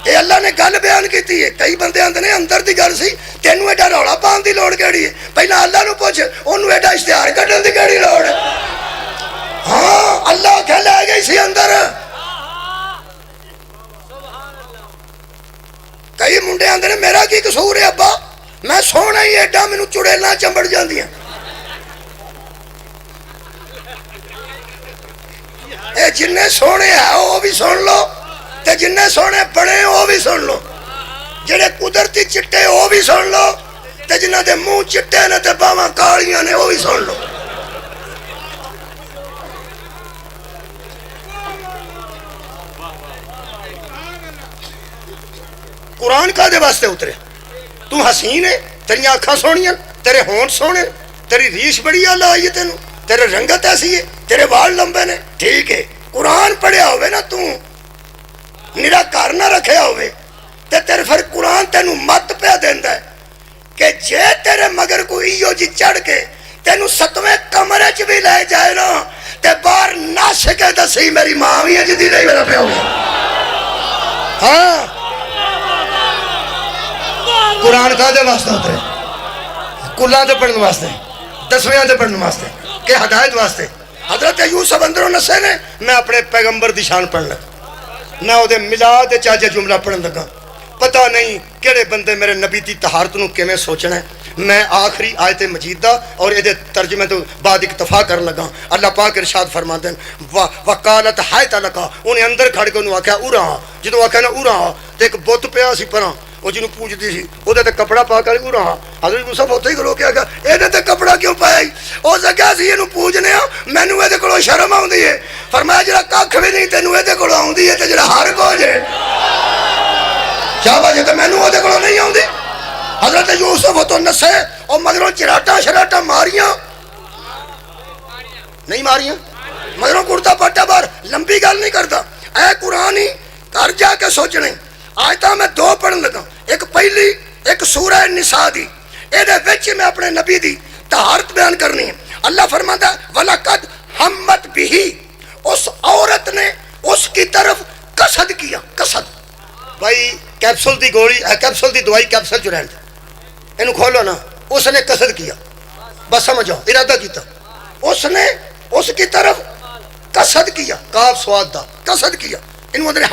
یہ اللہ نے گل بیان کی ہے. کئی بندے آتے ہیں اندر دی گل سی تینوں ایڈا رولا پان دی لوڑ کیڑی ہے. پہلے اللہ نو پوچھ انہوں ایڈا اشتہار کڈن دی کیڑی لوڑ ہے. ہاں اللہ کہ لے گئی سی اندر. کئی منڈے آتے ہیں میرا کی قصور ہے ابا میں سونا ہی ایڈا مینوں چڑیلاں چمبڑ جاندیاں. اے جننے سونے ہے وہ بھی سن لو تے جننے سونے بڑے وہ بھی سن لو. جڑے قدرتی چٹے وہ بھی سن لو تے جنہ دے منہ چٹے نے تے باواں کالیاں نے وہ بھی سن لو. قرآن کا دے واسطے اترے. تو حسین ہے تیری آنکھاں سونیاں تیرے ہونٹ سونے تیری ریش بڑی اللہ آئی ہے تینوں تیرے رنگت ایسی ہے تیرے وال لمبے نے. ٹھیک ہے قرآن پڑھیا ہوئے نا تو میرا گھر نہ رکھیا ہوئے تے تیرے پھر قرآن تینوں مت پہ دیندا ہے کہ جے تیرے مگر کوئی ایو جی چڑھ کے تینوں 7ویں کمرے چ بھی لے جائے نا تے باہر نس کے دسی میری ماں بھی ہے جدی نہیں میرا پیا ہوگا. ہاں قرآن کا دے واسطے اترے کلاں تے پڑھن واسطے 10ویں تے پڑھن واسطے کہ ہدایت واسطے. حضرت یوسف اندروں نسے نے میں اپنے پیغمبر دی شان پڑھ لگا. میں وہ میلاد چاچے جملہ پڑھن لگا. پتہ نہیں کہڑے بندے میرے نبی دی طہارت نو کیویں سوچنا ہے. میں آخری آیت مجیدہ اور یہ ترجمے تو بعد اکتفا کر لگا. اللہ پاک ارشاد فرماتے ہیں وکالت ہائے لگا انہیں اندر کھڑ کے انہوں آخیا اورا. جدوں آخیا نا اورا تو ایک بت پیا سی پراں وہ جنوں پوجتی سی وہ کپڑا پا کر اورا. حضرت یوسف اتنے ہی کھلو کے آگیا یہ کپڑا کیوں پایا وہ سکیا سی یہ پوجنے مینوں یہ کو شرم آتی ہے. فرمایا جڑا کھ بھی نہیں تینوں یہ کو آتی ہے تو جڑا ہر کچھ ہے کیا وجہ تو مینوں وہ کو نہیں آتی. حضرت یوسف تو نسے اور مگروں چراٹا شراٹا ماریاں نہیں ماریاں مگروں کرتا پٹا بار لمبی گل نہیں کرتا. اے قرآن ہی گھر جا کے سوچنے. آیتاں میں 2 پڑھن لگا. ایک پہلی ایک سورہ نساء دی اے وچ میں اپنے نبی دی طہارت بیان کرنی ہے. اللہ فرماتا ہے وَلَقَدْ ہمت بھی اس عورت نے اس کی طرف قصد کیا. قصد بھائی کیپسول دی گولی کیپسول دی دوائی کیپسول جو رہن اینو کھولو نا. اس نے قصد کیا بس سمجھو ارادہ کیتا. اس نے اس کی طرف قصد کیا کاف سواد دا قصد کیا. انہوں نے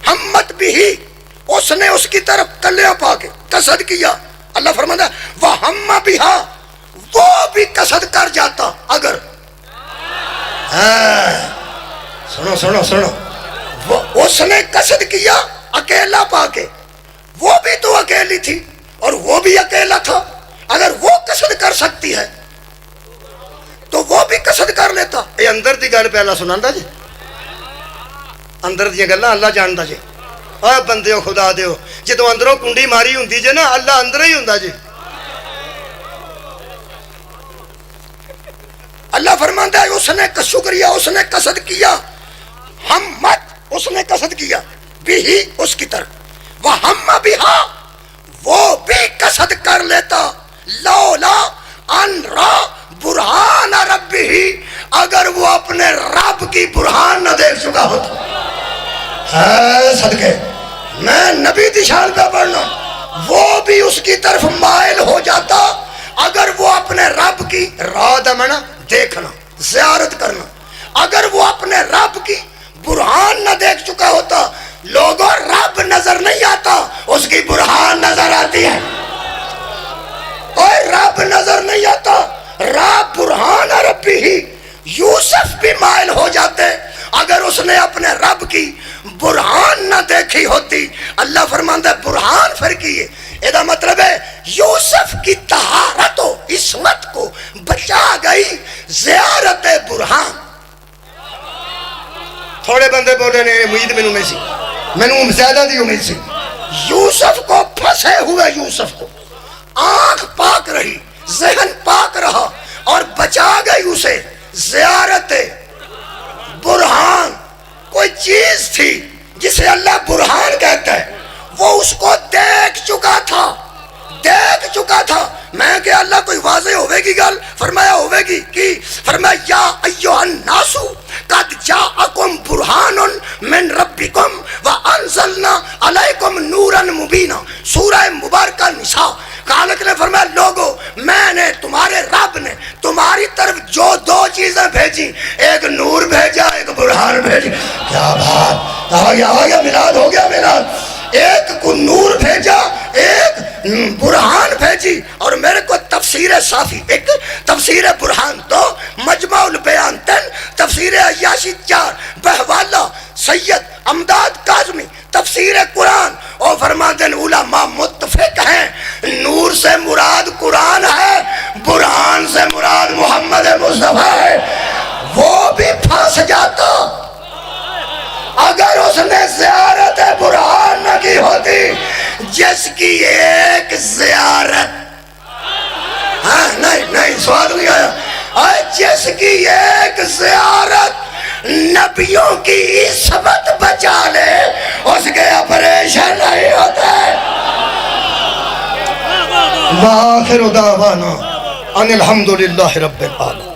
ہمت بھی اس نے اس کی طرف کلیاں پا کے قصد کیا. اللہ فرماتا ہے وَهَمَّ بِهَا وہ بھی قصد کر جاتا اگر سنو سنو سنو اس نے قصد کیا اکیلا پا کے. وہ بھی تو اکیلی تھی اور وہ بھی اکیلا تھا. اگر وہ قصد کر سکتی ہے تو وہ بھی قصد کر لیتا. یہ اندر دی گل پہلا سناندا جی اندر دی گلاں اللہ جاندا جی. اے بندیو خدا دیو جدوں اندروں کنڈی ماری ہوندی جے نا اللہ اندر ہی ہوندا جی. اللہ فرماندا ہے اس نے شکریہ اس نے قصد کیا. ہمت اس نے قصد کیا بھی اس کی طرف وَهَمَّ بِهَا وہ بھی قصد کر لیتا لولا ان را برہان ربہ اگر وہ اپنے رب کی برہان نہ دیکھ چکا ہوتا. صدقے میں نبی دی شان کا پڑھنا وہ بھی اس کی طرف مائل ہو جاتا اگر وہ اپنے رب کی راہ منا دیکھنا زیارت کرنا. اگر وہ اپنے رب کی برہان نہ دیکھ چکا ہوتا. لوگوں رب نظر نہیں آتا اس کی برہان نظر آتی ہے. اور رب یوسف بھی مائل ہو جاتے اگر اس نے اپنے رب کی برہان نہ دیکھی ہوتی. اللہ فرماندا ہے برہان پھر کیے. یہ مطلب ہے یوسف کی طہارت و عصمت کو بچا گئی زیارت برہان. تھوڑے بندے بولے نے امید مینوں زیادہ دی امید سی. یوسف کو پھنسے ہوئے یوسف کو آنکھ پاک رہی, ذہن پاک رہا اور بچا گئی اسے زیارت برہان. کوئی چیز تھی جسے اللہ برہان کہتا ہے, وہ اس کو دیکھ چکا تھا. میں کہ اللہ کوئی واضح ہوئے گی گل, فرمایا ہوئے گی کی, فرمایا یا ایوہ الناس قد جاءکم برہان من ربکم وانزلنا علیکم نورا مبینا. سورہ مبارکہ نساء. خالق نے فرمایا لوگو میں نے تمہارے رب نے تمہاری طرف جو دو چیزیں بھیجی, ایک نور بھیجا ایک برہان بھیجا. کیا بات, آ گیا میلاد, ہو گیا میلاد. ایک کو نور بھیجا ایک برہان بھیجی. اور میرے کو تفسیر صافی ایک, تفسیر برہان دو, مجمع البیان 3, تفسیر عیاشی 4, بہوالا سید امداد کاظمی تفسیر قرآن. اور فرماتے ہیں علماء متفق ہیں نور سے مراد قرآن ہے, برہان سے مراد محمد مصطفیٰ ہے. وہ بھی پھنس جاتا اگر اس نے زیارت برہان نہ کی ہوتی, جس کی ایک زیارت, ہاں نہیں سوال نہیں آیا, جس کی ایک زیارت نبیوں کی عصمت بچا لے اس کے آپریشن نہیں ہوتا ہے. وآخر دعوانا ان الحمدللہ رب العالمین.